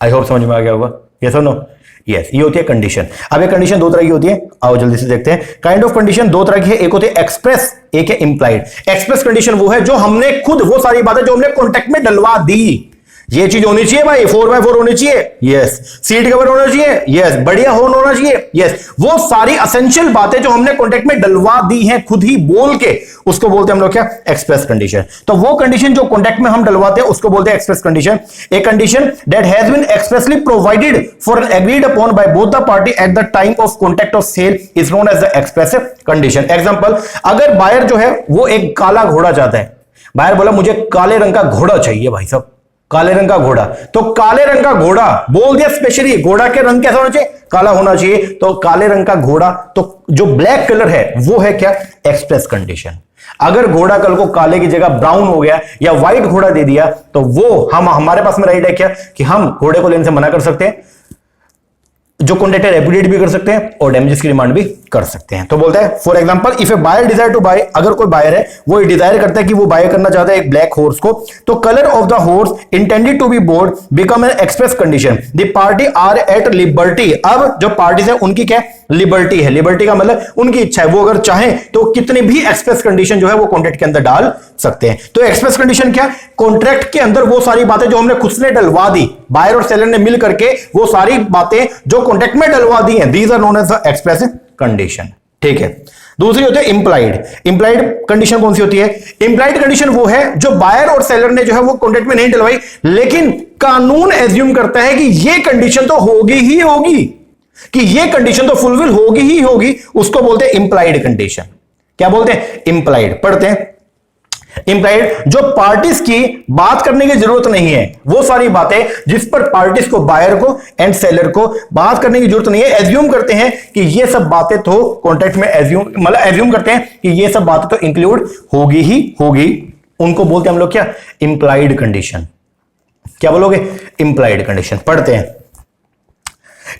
आई होप समझ में आ गया होगा। यस और नो? यस। ये होती है कंडीशन। अब ये कंडीशन दो तरह की होती है, आओ जल्दी से देखते हैं। काइंड ऑफ कंडीशन दो तरह की है, एक होती है एक्सप्रेस, एक है इंप्लाइड। एक्सप्रेस कंडीशन वो है जो हमने खुद, वो सारी बातें जो हमने कॉन्ट्रैक्ट में डलवा दी, ये चीज होनी चाहिए भाई, 4x4 होनी चाहिए, यस। सीट कवर होना चाहिए, यस। बढ़िया हॉर्न होना चाहिए, यस। वो सारी एसेंशियल बातें जो हमने कॉन्ट्रैक्ट में डलवा दी हैं खुद ही बोल के, उसको बोलते हैं हम लोग क्या, एक्सप्रेस कंडीशन। तो वो कंडीशन जो कॉन्ट्रैक्ट में हम डलवाते हैं उसको बोलते हैं express condition. A condition that has been expressly provided for an agreed upon by both the party at the time of contract of sale is known as the express condition. Example, अगर buyer जो है वो एक काला घोड़ा चाहता है, buyer बोला मुझे काले रंग का घोड़ा चाहिए भाई साहब, काले रंग का घोड़ा, तो काले रंग का घोड़ा बोल दिया स्पेशली, घोड़ा के रंग कैसा होना चाहिए, काला होना चाहिए, तो काले रंग का घोड़ा, तो जो ब्लैक कलर है वो है क्या, एक्सप्रेस कंडीशन। अगर घोड़ा कल को काले की जगह ब्राउन हो गया या व्हाइट घोड़ा दे दिया, तो वो हमारे पास में राइट है क्या कि हम घोड़े को लेने से मना कर सकते हैं, जो कॉन्ट्रैक्ट रेपुडिएट भी कर सकते हैं और डैमेजेस की डिमांड भी कर सकते हैं। तो बोलता है for example if a buyer desire to buy, अगर कोई बायर है वो डिजायर करता है कि वो बाय करना चाहता है एक ब्लैक हॉर्स को, तो colour of the horse intended to be board become an express condition, the party are at liberty. अब जो पार्टीज है उनकी क्या लिबर्टी है, लिबर्टी का मतलब उनकी इच्छा है, वो अगर चाहें तो कितनी भी एक्सप्रेस कंडीशन जो है वो कॉन्ट्रैक्ट के अंदर डाल सकते हैं। तो एक्सप्रेस कंडीशन क्या, कॉन्ट्रैक्ट के अंदर वो सारी बातें जो हमने खुद से डलवा दी, बायर और सेलर ने मिल करके वो सारी बातें जो कॉन्ट्रैक्ट में डलवा दी हैं, these are known as the express condition. ठीक है। दूसरी होती है इंप्लाइड। इंप्लाइड कंडीशन कौन सी होती है, इंप्लाइड कंडीशन वो है जो बायर और सेलर ने जो है वो कॉन्ट्रैक्ट में नहीं डलवाई, लेकिन कानून एज्यूम करता है कि ये कंडीशन तो होगी ही होगी, कि ये कंडीशन तो फुलफिल होगी ही होगी, उसको बोलते हैं इंप्लाइड कंडीशन। क्या बोलते हैं, इंप्लाइड। पढ़ते हैं इंप्लाइड, जो पार्टीज की बात करने की जरूरत नहीं है, वो सारी बातें जिस पर पार्टीज को, बायर को एंड सेलर को बात करने की जरूरत नहीं है, एज्यूम करते हैं कि ये सब बातें तो कॉन्ट्रैक्ट में एज्यूम करते हैं कि ये सब बातें तो इंक्लूड होगी ही होगी, उनको बोलते हैं हम लोग क्या, इंप्लाइड कंडीशन। क्या बोलोगे, इंप्लाइड कंडीशन। पढ़ते हैं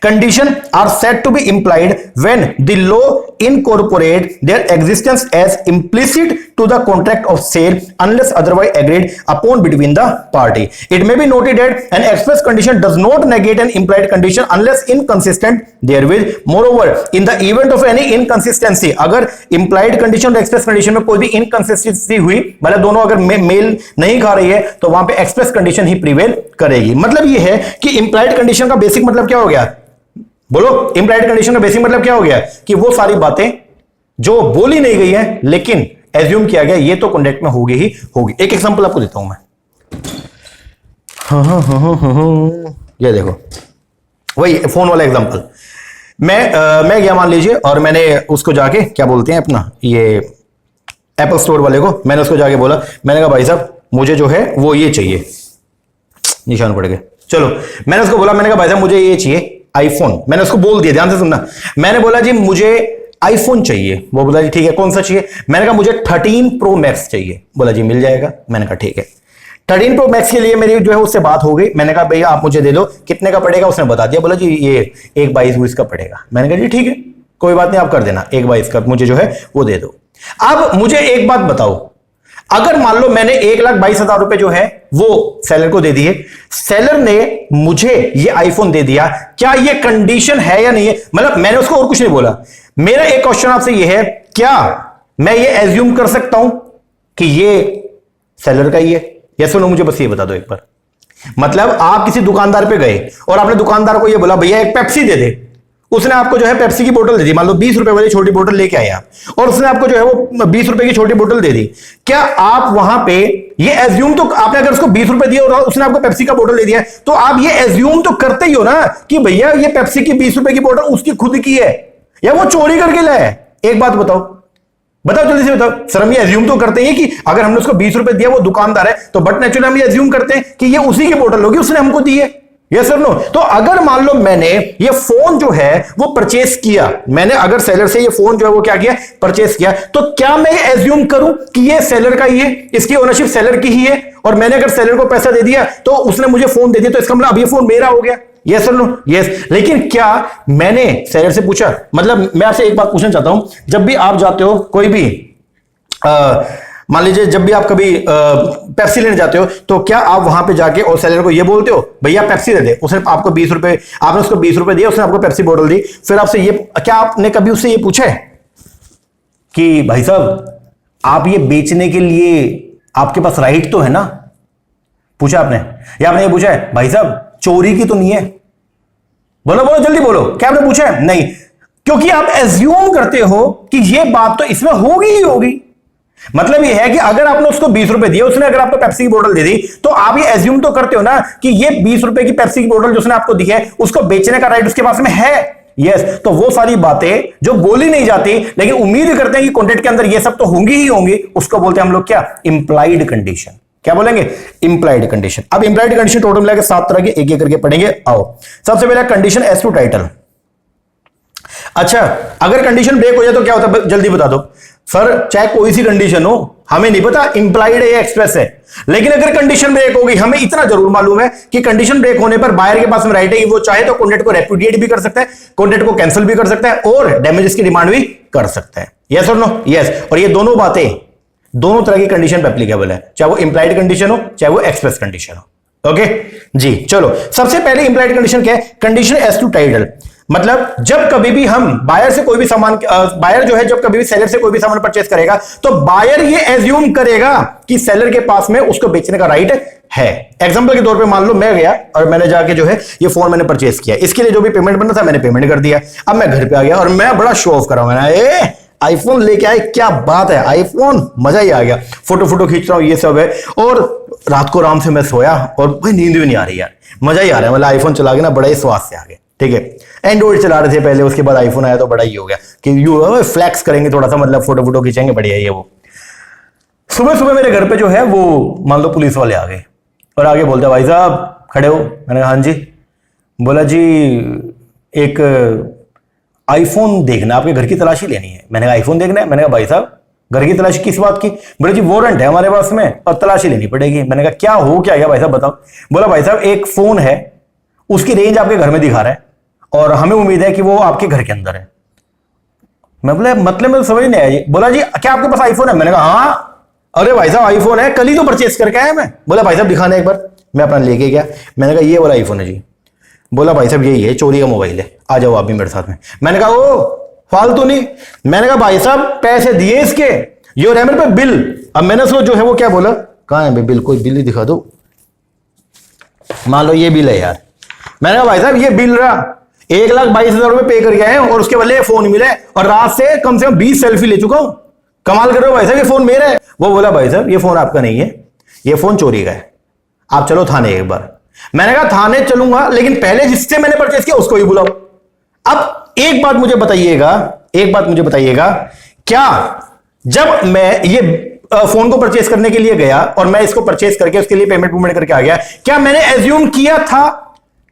condition are said to be implied when the law incorporate their existence as implicit to the contract of sale unless otherwise agreed upon between the party. It may be noted that an express condition does not negate an implied condition unless inconsistent therewith. Moreover, in the event of any inconsistency, अगर implied condition और express condition में कोई भी inconsistency हुई, मतलब दोनों अगर mail नहीं खा रही है, तो वहां पे express condition ही prevail करेगी। मतलब ये है कि implied condition का बेसिक मतलब क्या हो गया, बोलो, इंप्लाइड कंडीशन का बेसिक मतलब क्या हो गया, कि वो सारी बातें जो बोली नहीं गई है लेकिन एज्यूम किया गया ये तो कॉन्ट्रैक्ट में होगी ही होगी। एक एग्जांपल आपको देता हूं मैं, ये देखो वही फोन वाला एग्जांपल। मैं क्या मान लीजिए, और मैंने उसको जाके क्या बोलते हैं अपना ये एप्पल स्टोर वाले को, मैंने उसको जाके बोला, मैंने कहा भाई साहब मुझे जो है वो ये चाहिए, निशान पड़ गए, चलो मैंने उसको बोला, मैंने कहा भाई साहब मुझे ये चाहिए आईफोन, मैंने उसको बोल दिया, ध्यान से सुनना, मैंने बोला जी मुझे आईफोन चाहिए, वो बोला जी ठीक है कौन सा चाहिए, मैंने कहा मुझे 13 प्रो मैक्स चाहिए, बोला जी मिल जाएगा, मैंने कहा ठीक है। 13 प्रो मैक्स के लिए मेरी जो है उससे बात हो गई, मैंने कहा भैया आप मुझे दे दो, कितने का पड़ेगा, उसने बता दिया, बोला जी ये 1/22 का पड़ेगा, मैंने कहा जी ठीक है कोई बात नहीं आप कर देना, 1/22 का मुझे जो है वो दे दो। अब मुझे एक बात बताओ, अगर मान लो मैंने 1,22,000 रुपए जो है वो सेलर को दे दिए, सेलर ने मुझे ये आईफोन दे दिया, क्या ये कंडीशन है या नहीं है, मतलब मैंने उसको और कुछ नहीं बोला, मेरा एक क्वेश्चन आपसे ये है, क्या मैं ये एज्यूम कर सकता हूं कि ये सेलर का ही है, या सुनो मुझे बस ये बता दो एक बार। मतलब आप किसी दुकानदार पे गए और आपने दुकानदार को ये बोला भैया एक पेप्सी दे दे, उसने आपको जो है पेप्सी की बोतल दे दी, मान लो 20 रुपए वाली छोटी बोतल लेके आए आप, और उसने आपको जो है वो 20 रुपए की छोटी बोतल दे दी, क्या आप वहां पे ये एज्यूम, तो आपने अगर उसको 20 रुपए दिए और उसने आपको पेप्सी का बोतल दे दिया, तो आप ये एज्यूम तो करते ही हो ना कि भैया ये पेप्सी की 20 रुपए की बोतल उसकी खुद की है या वो चोरी करके लाया है। एक बात बताओ, बताओ जल्दी से बताओ, सर हम ये एज्यूम तो करते हैं कि अगर हमने उसको 20 रुपए दिया, वो दुकानदार है, तो बट नेचुरली हम ये एज्यूम करते हैं कि ये उसी की बोतल होगी, उसने हमको दी है, यस सर नो। तो अगर मान लो मैंने ये फोन जो है वो परचेस किया, मैंने अगर सेलर से ये फोन जो है वो क्या किया, परचेस किया, तो क्या मैं एज्यूम करूं कि ये सेलर का ही है, इसकी ओनरशिप सेलर की ही है, और मैंने अगर सेलर को पैसा दे दिया तो उसने मुझे फोन दे दिया, तो इसका मतलब अब ये फोन मेरा हो गया, यस सर नो, यस। लेकिन क्या मैंने सेलर से पूछा, मतलब मैं आपसे एक बात पूछना चाहता हूं, जब भी आप जाते हो कोई भी मान लीजिए जब भी आप कभी पेप्सी लेने जाते हो, तो क्या आप वहां पे जाके और सेलर को ये बोलते हो भैया पेप्सी दे दे, उसने आपको 20 रुपए, आपने उसको 20 रुपए दिए, उसने आपको पेप्सी बोतल दी, फिर आपसे ये, क्या आपने कभी उससे ये पूछा है कि भाई साहब आप ये बेचने के लिए आपके पास राइट तो है ना, पूछा आपने, या आपने ये पूछा है भाई साहब चोरी की तो नहीं है? बोलो बोलो जल्दी बोलो, क्या आपने पूछा है? नहीं, क्योंकि आप एज्यूम करते हो कि ये बात तो इसमें होगी ही होगी। मतलब ये है कि अगर आपने उसको 20 रुपए दिए, उसने अगर आपको पेप्सी की बोतल दे दी, तो आप ये एज्यूम तो करते हो ना कि ये 20 रुपए की पेप्सी की बोतल जो उसने आपको दी है, उसको बेचने का राइट उसके पास में है। यस, तो वो सारी बातें जो बोली नहीं जाती लेकिन उम्मीद करते हैं कि कॉन्ट्रैक्ट के अंदर ये सब तो होंगी ही होंगी, उसको बोलते हैं हम लोग क्या? Implied condition. क्या बोलेंगे? Implied condition. अब इंप्लाइड कंडीशन टोटल मिला के 7 तरह के, एक एक करके पढ़ेंगे। आओ, सबसे पहले कंडीशन एज टू टाइटल। अच्छा, अगर कंडीशन ब्रेक हो जाए तो क्या होता है? जल्दी बता दो सर। चाहे कोई सी कंडीशन हो, हमें नहीं पता इंप्लाइड है या एक्सप्रेस है, लेकिन अगर कंडीशन ब्रेक हो गई, हमें इतना जरूर मालूम है कि कंडीशन ब्रेक होने पर बायर के पास में राइट है कि वो चाहे तो कॉन्ट्रैक्ट को रेपुडिएट भी कर सकता है, कॉन्ट्रैक्ट को कैंसिल भी कर सकता है और डैमेजेस की डिमांड भी कर सकता है। यस और नो? यस। और ये दोनों बातें दोनों तरह की कंडीशन पे एप्लीकेबल है, चाहे वो इंप्लाइड कंडीशन हो चाहे वो एक्सप्रेस कंडीशन हो। ओके जी, चलो सबसे पहले इंप्लाइड कंडीशन क्या है? Condition as to title. मतलब जब कभी भी हम बायर से कोई भी सामान, बायर जो है जब कभी भी सेलर से कोई भी सामान परचेस करेगा, तो बायर ये एज्यूम करेगा कि सेलर के पास में उसको बेचने का राइट है। एग्जांपल के तौर पे मान लो मैं गया और मैंने जाके जो है ये फोन मैंने परचेस किया, इसके लिए जो भी पेमेंट बनना था मैंने पेमेंट कर दिया। अब मैं घर पे आ गया और मैं बड़ा शो ऑफ कर रहा हूं, मैंने आईफोन लेके आए, क्या बात है आईफोन, मजा ही आ गया, फोटो खींच रहा हूं, ये सब है। और रात को आराम से मैं सोया और भाई नींद भी नहीं आ रही यार, मजा ही आ रहा है, मतलब आईफोन चला के ना बड़ा ही स्वाद से आ गया। ठीक है, एंड्रॉइड चला रहे थे पहले, उसके बाद आईफोन आया तो बड़ा ही हो गया कि यू फ्लैक्स करेंगे थोड़ा सा, मतलब फोटो खींचेंगे, बढ़िया ही है वो। सुबह सुबह मेरे घर पे जो है वो मान लो पुलिस वाले आ गए और आगे बोलते भाई साहब खड़े हो। मैंने कहा हाँ जी। बोला जी एक आईफोन देखना, आपके घर की तलाशी लेनी है। मैंने कहा आईफोन देखना है? मैंने कहा भाई साहब घर की तलाशी किस बात की? बोले जी वारंट है हमारे पास में और तलाशी लेनी पड़ेगी। मैंने कहा क्या हो क्या गया भाई साहब बताओ। बोला भाई साहब एक फोन है, उसकी रेंज आपके घर में दिखा रहा है और हमें उम्मीद है कि वो आपके घर के अंदर है। मैं बोला मतलब मैं समझ नहीं आया जी। बोला जी क्या आपके पास आईफोन है? मैंने कहा हाँ। अरे भाई साहब आईफोन है, कल ही तो परचेस करके आया मैं। बोला भाई साहब दिखाना एक बार। मैं अपना लेके गया, मैंने कहा ये वाला आईफोन है जी। बोला भाई साहब यही है, चोरी का मोबाइल है, आ जाओ आप भी मेरे साथ में। मैंने कहा ओ फालतू नहीं। मैंने कहा भाई साहब पैसे दिए इसके, ये रहा मेरे पे बिल। अब मैंने उसको जो है वो क्या बोला, कहां है बिल, कोई बिल ही दिखा दो। मान लो ये बिल है यार। मैंने कहा भाई साहब ये बिल रहा, 1,22,000 रुपए पे करके आए और उसके बदले फोन मिले और रात से कम 20 सेल्फी ले चुका हूं। कमाल कर रहे हो भाई साहब, ये फोन मेरा है। वो बोला भाई साहब ये फोन आपका नहीं है, ये फोन चोरी का है, आप चलो थाने एक बार। मैंने कहा थाने चलूंगा, लेकिन पहले जिससे मैंने परचेस किया उसको ही बुलाओ। अब एक बात मुझे बताइएगा, क्या जब मैं ये फोन को परचेस करने के लिए गया और मैं इसको परचेस करके उसके लिए पेमेंट करके आ गया, क्या मैंने एज्यूम किया था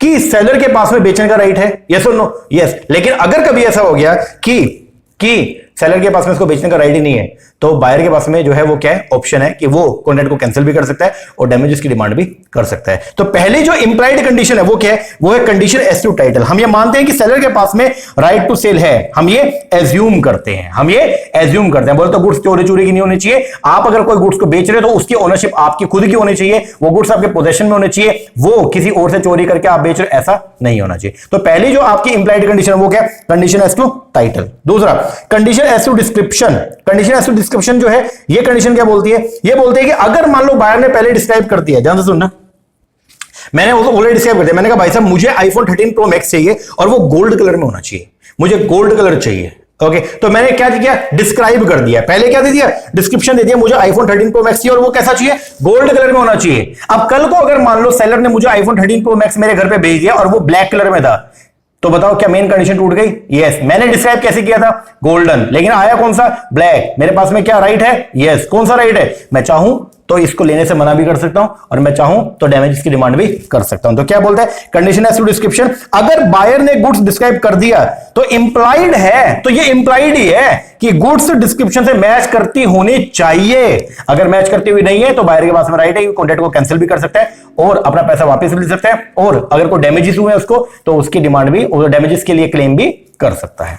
कि सेलर के पास में बेचने का राइट है? यस और नो? यस। लेकिन अगर कभी ऐसा हो गया कि सेलर के पास में इसको बेचने का राइट ही नहीं है, तो बायर के पास में जो है वो क्या है, ऑप्शन है कि वो कॉन्ट्रैक्ट को कैंसिल भी कर सकता है और डैमेजेस की डिमांड भी कर सकता है। तो पहली जो इंप्लाइड कंडीशन है वो क्या है? वो है कंडीशन एज टू टाइटल। हम ये मानते हैं कि सेलर के पास में राइट टू सेल है, हम ये एज्यूम करते हैं। बोले तो गुड्स चोरी की नहीं होनी चाहिए। आप अगर कोई गुड्स को बेच रहे हो तो उसकी ओनरशिप आपकी खुद की होनी चाहिए, वो गुड्स आपके पोजेशन में होने चाहिए, वो किसी और से चोरी करके आप बेच रहे हो ऐसा नहीं होना चाहिए। तो पहली जो आपकी इंप्लाइड कंडीशन वो क्या है? Condition as to title. दूसरा condition as to description. Condition as to description जो है ये कंडीशन क्या बोलती है? ये बोलती है कि अगर मान लो बायर ने पहले डिस्क्राइब कर दिया, ध्यान से सुनना, मैंने ऑलरेडी डिस्क्राइब कर दिया, मैंने कहा भाई साहब मुझे आईफोन 13 प्रो मैक्स चाहिए और वो गोल्ड कलर में होना चाहिए, मुझे गोल्ड कलर चाहिए। ओके, तो मैंने क्या किया? डिस्क्राइब कर दिया। पहले क्या दे दिया? डिस्क्रिप्शन दे दिया, मुझे आईफोन 13 प्रो मैक्स चाहिए और वो कैसा चाहिए? गोल्ड कलर में होना चाहिए। अब कल को अगर मान लो सेलर ने मुझे आईफोन 13 प्रो मैक्स मेरे घर पे भेज दिया और वो ब्लैक कलर में था, तो बताओ क्या मेन कंडीशन टूट गई? यस। मैंने डिस्क्राइब कैसे किया था? गोल्डन, लेकिन आया कौन सा? ब्लैक। मेरे पास में क्या राइट है? यस। कौन सा राइट है? मैं चाहूं तो इसको लेने से मना भी कर सकता हूं और मैं चाहूं तो डैमेजेस की डिमांड भी कर सकता हूं। तो क्या बोलता है? Condition as to description. अगर बायर ने गुड्स डिस्क्राइब कर दिया तो इंप्लाइड है, तो ये इंप्लाइड ही है कि गुड्स डिस्क्रिप्शन से मैच करती होनी चाहिए। अगर मैच करती हुई नहीं है तो बायर के पास में राइट है, कॉन्ट्रैक्ट को कैंसिल भी कर सकता है और अपना पैसा वापस भी ले सकता है, और अगर कोई डैमेजेस हुए उसको तो उसकी डिमांड भी और डैमेजेस के लिए क्लेम भी कर सकता है।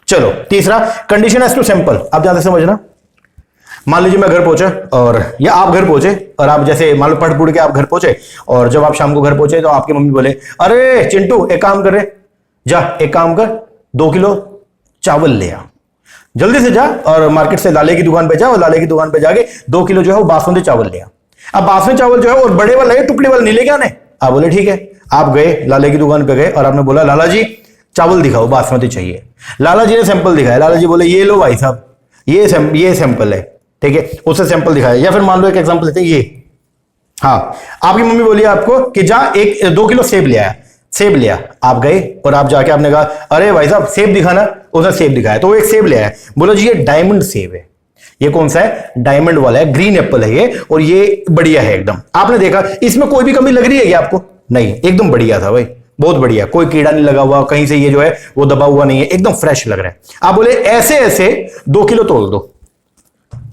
चलो तीसरा कंडीशन एज टू सैंपल। आप ध्यान से समझना, मान लीजिए मैं घर पहुंचा और या आप घर पहुंचे और आप जैसे मान लो पढ़ के आप घर पहुंचे और जब आप शाम को घर पहुंचे तो आपकी मम्मी बोले अरे चिंटू एक काम कर, जा एक काम कर 2 किलो चावल ले आ, जल्दी से जा और मार्केट से लाले की दुकान पे जा और लाले की दुकान पे जाके 2 किलो जो है वो बासमती चावल ले आ। अब बासमती चावल जो है और बड़े वाला टुकड़े वाला नहीं लेके आने। आप बोले ठीक है। आप गए लाले की दुकान पे गए और आपने बोला लाला जी चावल दिखाओ बासमती चाहिए। लाला जी ने सैंपल दिखाया, लाला जी बोले ये लो भाई साहब ये सैंपल है, ठीक है, उससे सैंपल दिखाया। या फिर मान लो एक एग्जांपल लेते हैं ये, हाँ आपकी मम्मी बोली आपको कि जा 2 किलो सेब ले आया, सेब लिया, आप गए और आप जाके आपने कहा अरे भाई साहब सेब दिखाना, उसने सेब दिखाया तो वो एक सेब ले आया, बोला जी ये डायमंड सेब है, ये कौन सा है, डायमंड वाला है, ग्रीन एप्पल है ये और ये बढ़िया है एकदम। आपने देखा इसमें कोई भी कमी लग रही है क्या आपको? नहीं, एकदम बढ़िया था भाई, बहुत बढ़िया, कोई कीड़ा नहीं लगा हुआ, कहीं से ये जो है वो दबा हुआ नहीं है, एकदम फ्रेश लग रहा है। आप बोले ऐसे ऐसे 2 किलो तोल दो,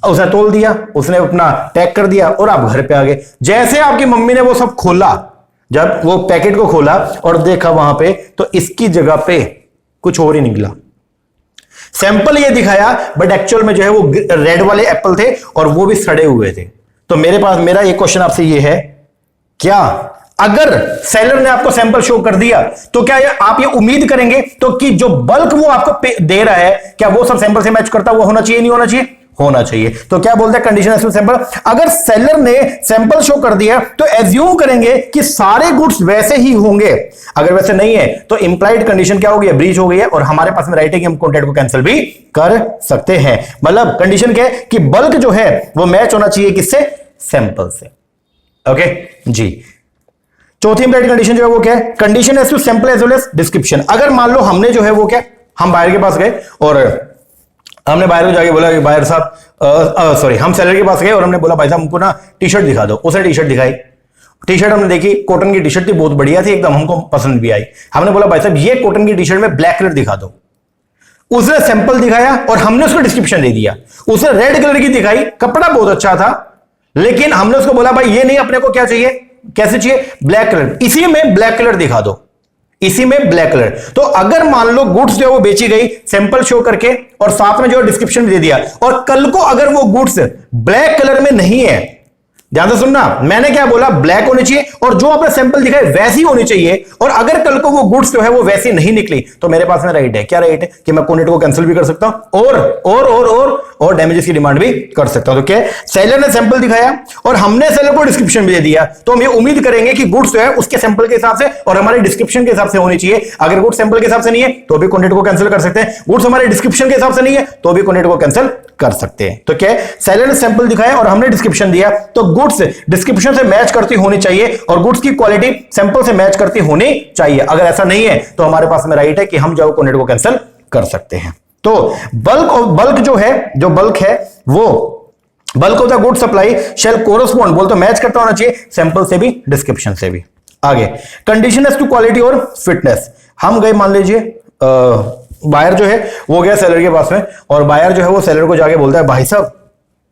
उसने तोल दिया, उसने अपना पैक कर दिया और आप घर पे आ गए। जैसे आपकी मम्मी ने वो सब खोला, जब वो पैकेट को खोला और देखा वहां पे, तो इसकी जगह पे कुछ और ही निकला। सैंपल ये दिखाया बट एक्चुअल में जो है वो रेड वाले एप्पल थे और वो भी सड़े हुए थे। तो मेरा एक क्वेश्चन आपसे ये है, क्या अगर सेलर ने आपको सैंपल शो कर दिया तो क्या आप ये उम्मीद करेंगे तो कि जो बल्क वो आपको दे रहा है क्या वो सब सैंपल से मैच करता हुआ होना चाहिए, नहीं होना चाहिए? होना चाहिए। तो क्या बोलते हैं कंडीशन एज टू सैंपल, अगर सेलर ने सैंपल शो कर दिया तो एज्यूम करेंगे कि सारे गुड्स वैसे ही होंगे। अगर वैसे नहीं है तो इंप्लाइड कंडीशन क्या हो गई है, ब्रीच हो गई है और हमारे पास में राइट है कि हम कॉन्ट्रैक्ट को कैंसिल भी कर सकते हैं। मतलब कंडीशन क्या है कि बल्क जो है वो मैच होना चाहिए किससे, सैंपल से। ओके जी। चौथी इंप्लाइड कंडीशन जो है वो क्या है, condition as to sample as well as description. अगर मान लो हमने जो है वो क्या, हम बायर के पास गए और हमने बायर को जाके बोला कि बायर साहब सॉरी, हम सेलर के पास गए और हमने बोला भाई साहब हमको ना टी शर्ट दिखा दो। उसने टी शर्ट दिखाई, टी शर्ट हमने देखी, कॉटन की टी शर्ट थी, बहुत बढ़िया थी एकदम, हमको पसंद भी आई। हमने बोला भाई साहब ये कॉटन की टी शर्ट में ब्लैक कलर दिखा दो। उसने सैंपल दिखाया और हमने उसको डिस्क्रिप्शन दे दिया। उसने रेड कलर की दिखाई, कपड़ा बहुत अच्छा था, लेकिन हमने उसको बोला भाई ये नहीं, अपने को क्या चाहिए, कैसे चाहिए, ब्लैक कलर, इसी में ब्लैक कलर दिखा दो, इसी में ब्लैक कलर। तो अगर मान लो गुड्स जो है वो बेची गई सैंपल शो करके और साथ में जो डिस्क्रिप्शन भी दे दिया और कल को अगर वो गुड्स ब्लैक कलर में नहीं है, ध्यान से सुनना, मैंने क्या बोला, ब्लैक होनी चाहिए और जो आपने सैंपल दिखाए वैसी होनी चाहिए। और अगर कल को वो गुड्स जो है वो वैसी नहीं निकली तो मेरे पास में राइट है, क्या राइट है कि मैं कॉन्ट्रैक्ट को कैंसिल भी कर सकता हूं और डैमेजेस की डिमांड भी कर सकता हूं। तो क्या सेलर ने सैंपल दिखाया और हमने सेलर को डिस्क्रिप्शन भी दे दिया, तो हम ये उम्मीद करेंगे कि गुड्स जो है उसके सैंपल के हिसाब से और हमारे डिस्क्रिप्शन के हिसाब से होनी चाहिए। अगर गुड्स सैंपल के हिसाब से नहीं है तो भी कॉन्ट्रैक्ट को कैंसिल कर सकते हैं, गुड्स हमारे डिस्क्रिप्शन के हिसाब से नहीं है तो भी कॉन्ट्रैक्ट को कैंसिल कर सकते हैं। तो क्या है, सेलर ने सैंपल दिखाया और हमने डिस्क्रिप्शन दिया, तो गुड्स डिस्क्रिप्शन से मैच करती होनी चाहिए और गुड्स की क्वालिटी सैंपल से मैच करती होनी चाहिए। अगर ऐसा नहीं है तो हमारे पास में राइट है कि हम जो कॉन्ट्रैक्ट को कैंसिल कर सकते हैं। तो बल्क जो है, जो बल्क है वो bulk of the good supply shall correspond, बोल तो मैच करता होना चाहिए सैंपल से भी डिस्क्रिप्शन से भी। आगे कंडीशन एज टू क्वालिटी और फिटनेस। हम गए, मान लीजिए बायर जो है वो गया सेलर के पास में और बायर जो है वो सेलर को जाके बोलता है भाई साहब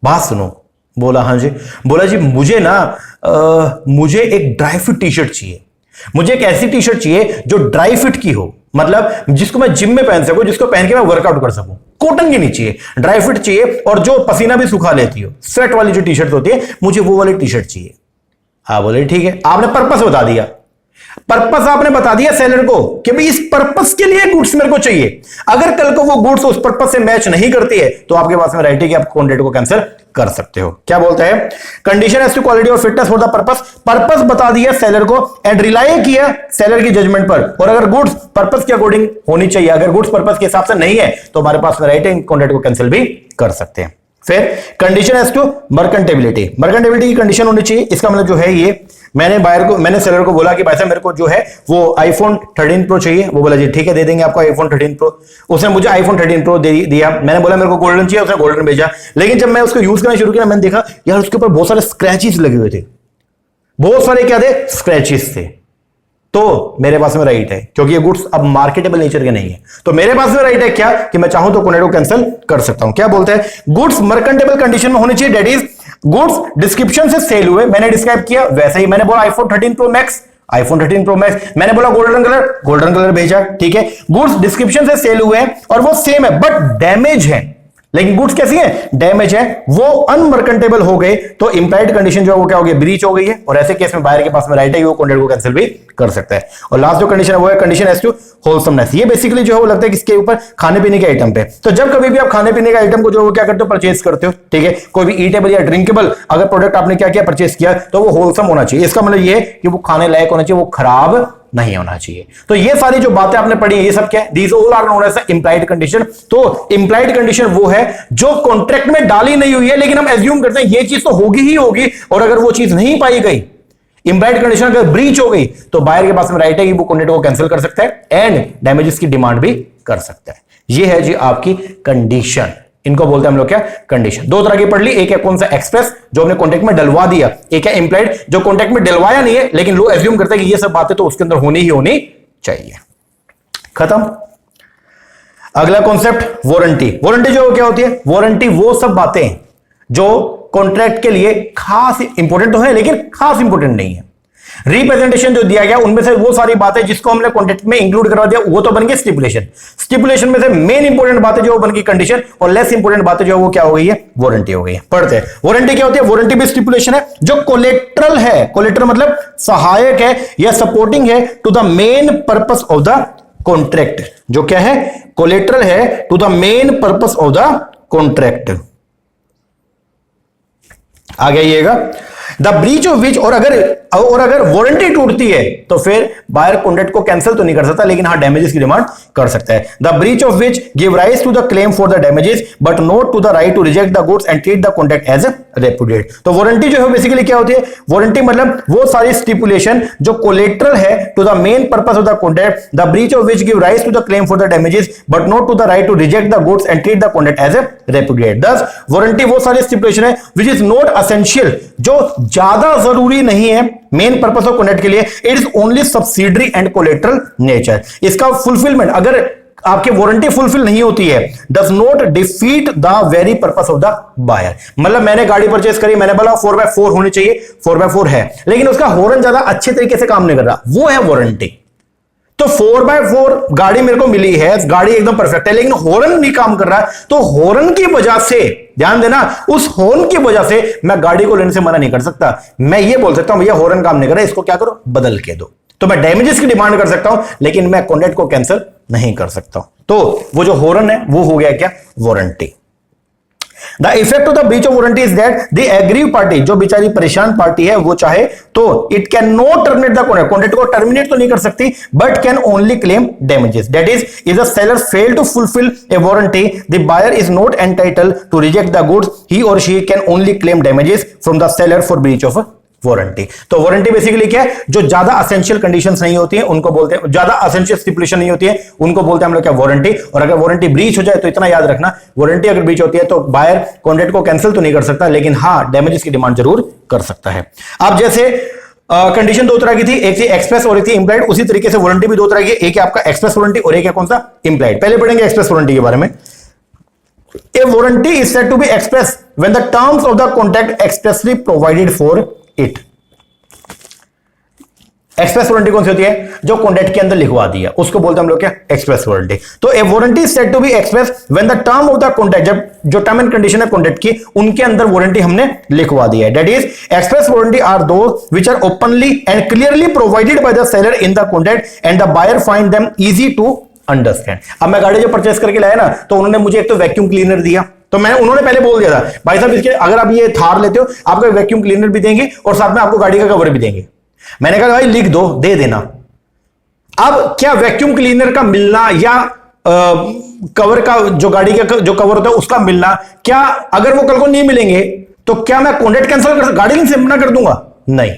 बात सुनो। बोला हाँ जी। बोला जी मुझे ना मुझे एक ड्राई फिट टी शर्ट चाहिए, मुझे एक ऐसी टी शर्ट चाहिए जो ड्राई फिट की हो, मतलब जिसको मैं जिम में पहन सकूं, जिसको पहन के मैं वर्कआउट कर सकूं। कॉटन की नहीं चाहिए, ड्राई फिट चाहिए और जो पसीना भी सुखा लेती हो, स्वेट वाली जो टी शर्ट होती है, मुझे वो वाली टी शर्ट चाहिए। हाँ बोले ठीक है, आपने पर्पस बता दिया, पर्पस आपने बता दिया सेलर को कि भाई इस पर्पस के लिए गुड्स मेरे को चाहिए। अगर कल को वो गुड्स उस पर्पस से मैच नहीं करती है तो आपके पास में राइट है कि आप कॉन्ट्रैक्ट को कैंसिल कर सकते हो। क्या बोलता है, कंडीशन एज टू क्वालिटी और fitness for the purpose, purpose बता दिया सेलर को एंड रिलाई किया सेलर की जजमेंट पर। और अगर गुड्स पर्पस के अकॉर्डिंग होनी चाहिए, अगर गुड्स पर्पस के हिसाब से नहीं है तो हमारे पास में राइट है, कॉन्ट्रैक्ट को कैंसिल भी कर सकते हैं। फिर condition as to merchantability, merchantability की कंडीशन होनी चाहिए। इसका मतलब जो है ये, मैंने सेलर को बोला कि भाई साहब मेरे को जो है वो आईफोन 13 प्रो चाहिए। वो बोला जी ठीक है दे देंगे आपको आईफोन 13 प्रो। उसने मुझे आईफोन 13 प्रो दे दिया। मैंने बोला मेरे को गोल्डन चाहिए, उसने गोल्डन भेजा। लेकिन जब मैं उसको यूज करना शुरू किया मैंने देखा यार उसके ऊपर बहुत सारे स्क्रैचेस लगे हुए थे, बहुत सारे क्या थे, स्क्रैचेस थे। तो मेरे पास में राइट है क्योंकि ये गुड्स अब मार्केटेबल नेचर के नहीं है, तो मेरे पास में राइट है क्या कि मैं चाहूं तो कॉन्ट्रैक्ट को कैंसिल कर सकता हूं। क्या बोलते हैं, गुड्स मर्केंटेबल कंडीशन में होनी चाहिए, दैट इज गुड्स डिस्क्रिप्शन से सेल हुए, मैंने डिस्क्राइब किया वैसे ही। मैंने बोला iPhone 13 pro max, iPhone 13 pro max, मैंने बोला गोल्डन कलर भेजा, ठीक है। गुड्स डिस्क्रिप्शन से सेल हुए और वो सेम है बट डैमेज है, लेकिन गुड्स कैसी है, डैमेज है, वो अनमर्केंटेबल हो गए, तो इंप्लाइड कंडीशन जो है वो क्या हो गई, ब्रीच हो गई है, और ऐसे केस में बायर के पास में राइट है, वो कॉन्ट्रैक्ट को कैंसिल भी कर सकता है। और लास्ट जो कंडीशन है वो है कंडीशन एज टू होलसमनेस। ये बेसिकली जो है वो लगता है किसके ऊपर, खाने पीने के आइटम पे। तो जब कभी भी आप खाने पीने के आइटम को जो क्या करते हो, परचेज करते हो, ठीक है, कोई भी ईटेबल या ड्रिंकेबल अगर प्रोडक्ट आपने क्या किया, परचेज किया, तो वो होलसम होना चाहिए। इसका मतलब ये है कि वो खाने लायक होना चाहिए, वो खराब नहीं होना चाहिए। तो ये सारी जो बातें आपने पढ़ी ये सब क्या है, these all are known as implied condition. तो इंप्लाइड कंडीशन वो है जो कॉन्ट्रैक्ट में डाली नहीं हुई है, लेकिन हम एज्यूम करते हैं ये चीज तो होगी ही होगी, और अगर वो चीज नहीं पाई गई, इंप्लाइड कंडीशन अगर ब्रीच हो गई, तो बायर के पास में राइट है कि वो कॉन्ट्रैक्ट को कैंसिल कर सकता है एंड डैमेजेस की डिमांड भी कर सकता है। ये है जी आपकी कंडीशन, इनको बोलते हैं हम लोग क्या, कंडीशन। दो तरह की पढ़ ली, एक है कौन सा, एक्सप्रेस जो हमने कॉन्ट्रैक्ट में डलवा दिया, एक है इंप्लाइड जो कॉन्ट्रैक्ट में डलवाया नहीं है, लेकिन लोग एज्यूम करते हैं कि ये सब बातें तो उसके अंदर होनी ही होनी चाहिए। खत्म। अगला कॉन्सेप्ट वारंटी। वारंटी जो क्या होती है, वारंटी वो सब बातें जो कॉन्ट्रैक्ट के लिए खास इंपोर्टेंट तो है लेकिन खास इंपोर्टेंट नहीं है। रिप्रेजेंटेशन जो दिया गया उनमें से वो सारी बातें जिसको हमने कॉन्ट्रैक्ट में इंक्लूड करवा दिया वो तो बन गई स्टिपुलेशन। स्टिपुलेशन में से मेन इंपोर्टेंट बातें जो बन गई कंडीशन, और लेस इंपोर्टेंट बातें जो वो क्या हो गई है, वारंटी हो गई है। पढ़ते हैं वारंटी क्या होती है। वारंटी भी स्टिपुलेशन है जो कोलेट्रल है, कोलेट्रल मतलब सहायक है या सपोर्टिंग है to the main purpose of the contract. जो क्या है, कोलेट्रल है to the main purpose of the contract. आगे आइएगा, द ब्रीच ऑफ विच, और अगर वारंटी टूटती है तो फिर बायर कॉन्ट्रैक्ट को कैंसिल तो नहीं कर सकता, लेकिन हाँ डैमेजेस की डिमांड कर सकता है। The breach of which give rise to the claim for the damages but not to the right to reject the goods and treat the contract as repudiate. तो वारंटी जो है बेसिकली क्या होती है, वारंटी मतलब वो सारी स्टिपुलेशन जो कोलेट्रल है to the main purpose of the contract, the breach of which give rise to the claim for the damages but not to the right to reject the goods and treat the contract as repudiate. दस warranty वो सारी stipulation है which is not essential, जो ज्यादा जरूरी नहीं है main purpose of contract के लिए, it is only subsidiary and collateral nature. इसका फुलफिलमेंट अगर आपकी वारंटी फुलफिल नहीं होती है, does not defeat the very purpose of the buyer. मतलब मैंने गाड़ी परचेस करी, मैंने बोला 4x4 होनी चाहिए, 4x4 है, लेकिन उसका हॉर्न ज्यादा अच्छे तरीके से काम नहीं कर रहा, वो है वारंटी। तो 4x4 गाड़ी मेरे को मिली है, गाड़ी एकदम परफेक्ट है, लेकिन हॉर्न नहीं काम कर रहा है, तो हॉर्न की वजह से, ध्यान देना, उस हॉर्न की वजह से मैं गाड़ी को लेने से मना नहीं कर सकता। मैं ये बोल सकता हूं भैया हॉर्न काम नहीं कर रहा, इसको क्या करो, बदल के दो। तो मैं डैमेजेस की डिमांड कर सकता हूं, लेकिन मैं कॉन्ट्रैक्ट को कैंसिल नहीं कर सकता हूं। तो वो जो हॉर्न है वो हो गया क्या, warranty. The effect of the breach of warranty is that the aggrieved party, जो बेचारी परेशान पार्टी है, वो चाहे तो it can not terminate the contract, contract को टर्मिनेट तो नहीं कर सकती, but can only claim damages. That is the seller fail to fulfil a warranty, the buyer is not entitled to reject the goods, he और she can only claim damages from the seller for breach of warranty. तो warranty basically क्या है, जो ज्यादा essential conditions नहीं होती हैं उनको बोलते हैं, ज्यादा एसेंशियल स्टिपुलेशन नहीं होती है उनको बोलते हैं हम लोग क्या, वारंटी। और अगर वारंटी ब्रीच हो जाए तो इतना याद रखना, वारंटी अगर ब्रीच होती है तो बायर कॉन्ट्रैक्ट को कैंसिल तो नहीं कर सकता, लेकिन हाँ डैमेजेस की डिमांड जरूर कर सकता है। अब जैसे कंडीशन दो तरह की थी, एक थी एक्सप्रेस और एक थी इंप्लाइड, उसी तरीके से वारंटी भी दो तरह की, एक है आपका एक्सप्रेस वारंटी और एक है कौन सा, इंप्लाइड। पहले पढ़ेंगे एक्सप्रेस वारंटी के बारे में। A warranty is said to be express when the terms of the contract expressly provided for it. Express warranty कौन सी होती है, जो कॉन्ट्रैक्ट के अंदर लिखवा दिया, उसको बोलते हैं हम लोग क्या, एक्सप्रेस वारंटी। तो a warranty is said to be express when the term of the contract, जब जो टर्म एंड कंडीशन है कॉन्ट्रैक्ट की उनके अंदर वारंटी हमने लिखवा दिया है। That is express warranty are those which are openly and clearly provided by the seller in the contract and the buyer find them easy to understand. अब मैं गाड़ी जो परचेस करके लाया ना, तो उन्होंने मुझे एक तो वैक्यूम क्लीनर दिया, तो उन्होंने पहले बोल दिया था भाई साहब इसके अगर आप ये थार लेते हो आपको वैक्यूम क्लीनर भी देंगे और साथ में आपको गाड़ी का कवर भी देंगे। मैंने कहा भाई लिख दो, दे देना। अब क्या वैक्यूम क्लीनर का मिलना या कवर का जो गाड़ी का जो कवर होता है उसका मिलना, क्या अगर वो कल को नहीं मिलेंगे तो क्या मैं कॉन्ट्रैक्ट कैंसिल कर, गाड़ी से मना कर दूंगा? नहीं,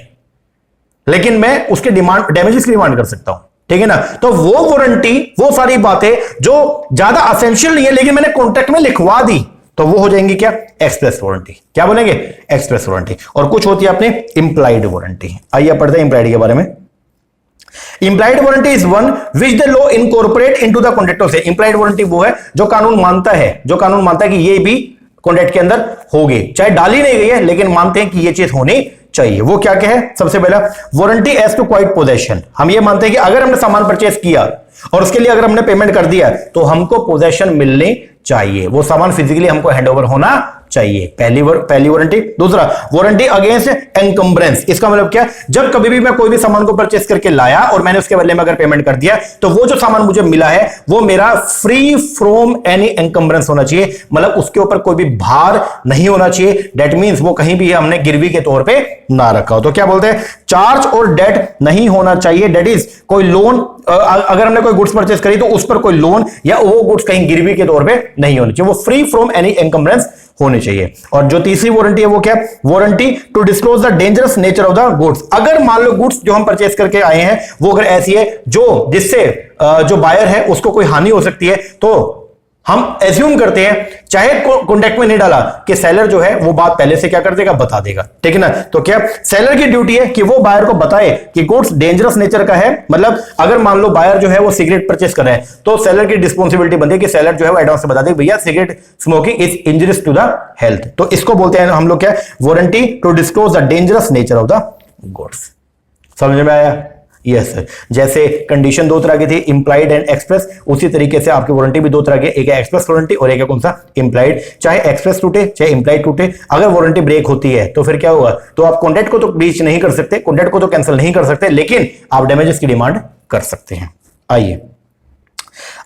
लेकिन मैं उसके डिमांड डैमेजेस की डिमांड कर सकता हूं, ठीक है ना। तो वो वारंटी, वो सारी बातें जो ज्यादा असेंशियल नहीं है लेकिन मैंने कॉन्ट्रैक्ट में लिखवा दी, तो वो हो जाएंगी क्या, एक्सप्रेस वारंटी। क्या बोलेंगे, एक्सप्रेस वारंटी। और कुछ होती है अपने इंप्लाइड वारंटी। आइए पढ़ते हैं इंप्लाइड के बारे में। Implied warranty is one which the law incorporate into the contract से। इंप्लाइड वारंटी वो है जो कानून मानता है, जो कानून मानता है कि ये भी कॉन्ट्रैक्ट के अंदर होगी, चाहे डाली नहीं गई है लेकिन मानते हैं कि ये चीज होनी चाहिए। वो क्या क्या है, सबसे पहला warranty as to quiet possession. हम ये मानते हैं कि अगर हमने सामान परचेस किया और उसके लिए अगर हमने पेमेंट कर दिया तो हमको पोजेशन मिलनी चाहिए, वो सामान फिजिकली हमको हैंडओवर होना चाहिए। पहली वारंटी। दूसरा, वारंटी अगेंस्ट एनकम्बरेंस। इसका मतलब क्या, जब कभी भी मैं कोई भी सामान को परचेस करके लाया और मैंने उसके बदले में अगर पेमेंट कर दिया तो वो जो सामान मुझे मिला है वो मेरा फ्री फ्रॉम एनी एनकम्बरेंस होना चाहिए, मतलब उसके ऊपर कोई भी भार नहीं होना चाहिए। दैट मींस वो कहीं भी हमने गिरवी के तौर पे ना रखा हो। तो क्या बोलते हैं, चार्ज और डेट नहीं होना चाहिए। दैट इज कोई लोन, अगर हमने कोई गुड्स परचेस करी तो उस पर कोई लोन या वो गुड्स कहीं गिरवी के तौर पे नहीं होनी चाहिए, वो फ्री फ्रॉम एनी एनकम्बरेंस होनी चाहिए। और जो तीसरी वारंटी है वो क्या, warranty to disclose the dangerous nature of the goods. अगर मान लो गुड्स जो हम परचेस करके आए हैं वो अगर ऐसी है जो जिससे जो बायर है उसको कोई हानि हो सकती है, तो हम एज्यूम करते हैं, चाहे कॉन्ट्रैक्ट में नहीं डाला, कि सेलर जो है वो बात पहले से क्या कर देगा, बता देगा, ठीक है ना। तो क्या सेलर की ड्यूटी है कि वो बायर को बताए कि गुड्स डेंजरस नेचर का है। मतलब अगर मान लो बायर जो है वो सिगरेट परचेस कर रहा है तो सेलर की रिस्पॉन्सिबिलिटी बनती है कि सेलर जो है वो एडवांस से बता दे, भैया cigarette smoking is injurious to the health. तो इसको बोलते हैं हम लोग क्या, warranty to disclose the dangerous nature of the goods. समझ में आया? Yes sir. जैसे कंडीशन दो तरह की थी, इंप्लाइड एंड एक्सप्रेस, उसी तरीके से आपकी वारंटी भी दो तरह की, एक है एक्सप्रेस वारंटी और एक है कौन सा, इंप्लाइड। चाहे एक्सप्रेस टूटे चाहे इंप्लाइड टूटे, अगर वारंटी ब्रेक होती है तो फिर क्या होगा, तो आप कॉन्ट्रैक्ट को तो ब्रीच नहीं कर सकते, कॉन्ट्रैक्ट को तो कैंसिल नहीं कर सकते, लेकिन आप डैमेजेस की डिमांड कर सकते हैं। आइए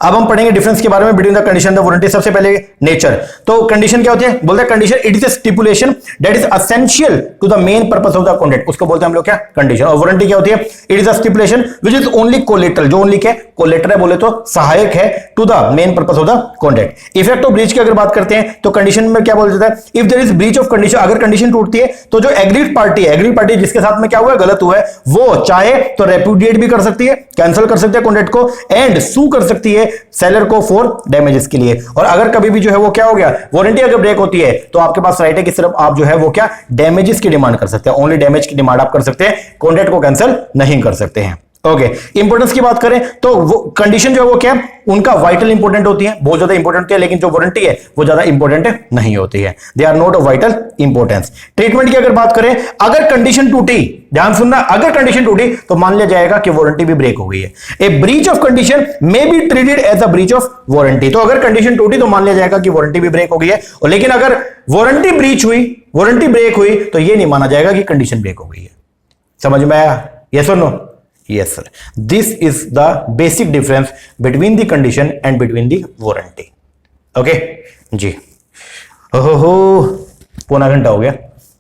अब हम पढ़ेंगे डिफरेंस के बारे में between the condition the warranty. सबसे पहले नेचर। तो कंडीशन क्या होती है, बोलते हैं condition it is a stipulation that is essential to the main purpose of the contract, उसको बोलते हैं हम लोग क्या, कंडीशन। और वारंटी क्या होती है, it is a stipulation which is only collateral, जो ओनली क्या कोलेटरल है, बोले तो सहायक है to the main purpose of the contract. Effect of breach की अगर बात करते हैं तो कंडीशन में क्या बोल देता है, if there is breach of condition, अगर कंडीशन टूटती है तो जो एग्रीड पार्टी है, एग्रीड पार्टी जिसके साथ में क्या हुआ, गलत हुआ है, वो चाहे तो रेपुडिएट भी कर सकती है, कैंसिल कर सकती है कॉन्ट्रैक्ट को, एंड सू कर सकती है सेलर को फॉर डैमेजेस के लिए। और अगर कभी भी जो है वो क्या हो गया, वारंटी अगर ब्रेक होती है तो आपके पास राइट है कि सिर्फ आप जो है वो क्या, डैमेजेस की डिमांड कर सकते हैं, ओनली डैमेज की डिमांड आप कर सकते हैं, कॉन्ट्रैक्ट को कैंसिल नहीं कर सकते हैं। ओके, इंपोर्टेंस की बात करें तो वो कंडीशन जो है वो क्या, उनका वाइटल इंपोर्टेंट होती है, बहुत ज्यादा इंपोर्टेंट होती है, लेकिन जो वारंटी है वो ज्यादा इंपोर्टेंट नहीं होती है, they are not of vital importance. Treatment की अगर बात करें, अगर कंडीशन टूटी, ध्यान सुनना, अगर कंडीशन टूटी तो मान लिया जाएगा कि वारंटी भी ब्रेक हो गई है। A breach of condition may be treated as a breach of warranty. तो अगर कंडीशन टूटी तो मान लिया जाएगा कि वारंटी भी ब्रेक हो गई है, और लेकिन अगर वारंटी ब्रीच हुई, वारंटी ब्रेक हुई, तो यह नहीं माना जाएगा कि कंडीशन ब्रेक हो गई है। समझ में आया? यस और no? Yes sir, this is the basic difference between the condition and between the warranty. Okay जी। ओहो, पौना घंटा हो गया,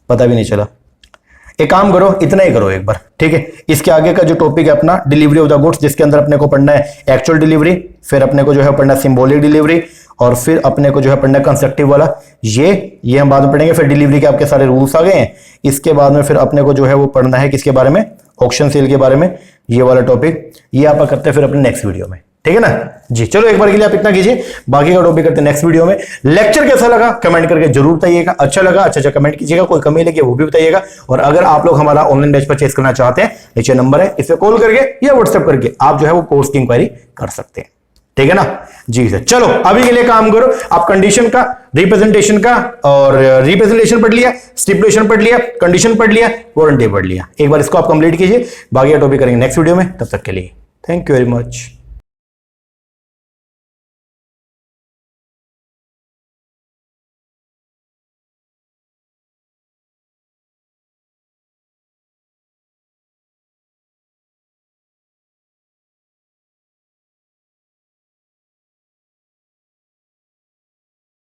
पता भी नहीं चला। एक काम करो, इतना ही करो एक बार, ठीक है। इसके आगे का जो टॉपिक है अपना डिलीवरी ऑफ द गुड्स, जिसके अंदर अपने को पढ़ना है एक्चुअल डिलीवरी, फिर अपने को जो है पढ़ना है सिंबॉलिक डिलीवरी, और फिर अपने को जो है पढ़ना है कंस्ट्रक्टिव वाला, ये हम बाद में पढ़ेंगे। फिर डिलीवरी के आपके सारे रूल्स आ गए हैं। इसके बाद में फिर अपने को जो है वो पढ़ना है किसके बारे में, ऑक्शन सेल के बारे में, ये वाला टॉपिक, ये आप करते हैं फिर अपने नेक्स्ट वीडियो में, ठीक है ना जी। चलो एक बार के लिए आप इतना कीजिए, बाकी का टॉपिक करते हैं नेक्स्ट वीडियो में। लेक्चर कैसा लगा कमेंट करके जरूर बताइएगा, अच्छा लगा अच्छा कमेंट कीजिएगा, कोई कमी लगी वो भी बताइएगा। और अगर आप लोग हमारा ऑनलाइन बैच परचेस करना चाहते हैं, नीचे नंबर है, इसे कॉल करके या व्हाट्सएप करके आप जो है वो कोर्स की इंक्वायरी कर सकते हैं, ठीक है ना जी सर। चलो अभी के लिए काम करो, आप कंडीशन का, रिप्रेजेंटेशन का, और रिप्रेजेंटेशन पढ़ लिया, स्टिपुलेशन पढ़ लिया, कंडीशन पढ़ लिया, वारंटी पढ़ लिया, एक बार इसको आप कंप्लीट कीजिए, बाकी का टॉपिक करेंगे नेक्स्ट वीडियो में। तब तक के लिए थैंक यू वेरी मच।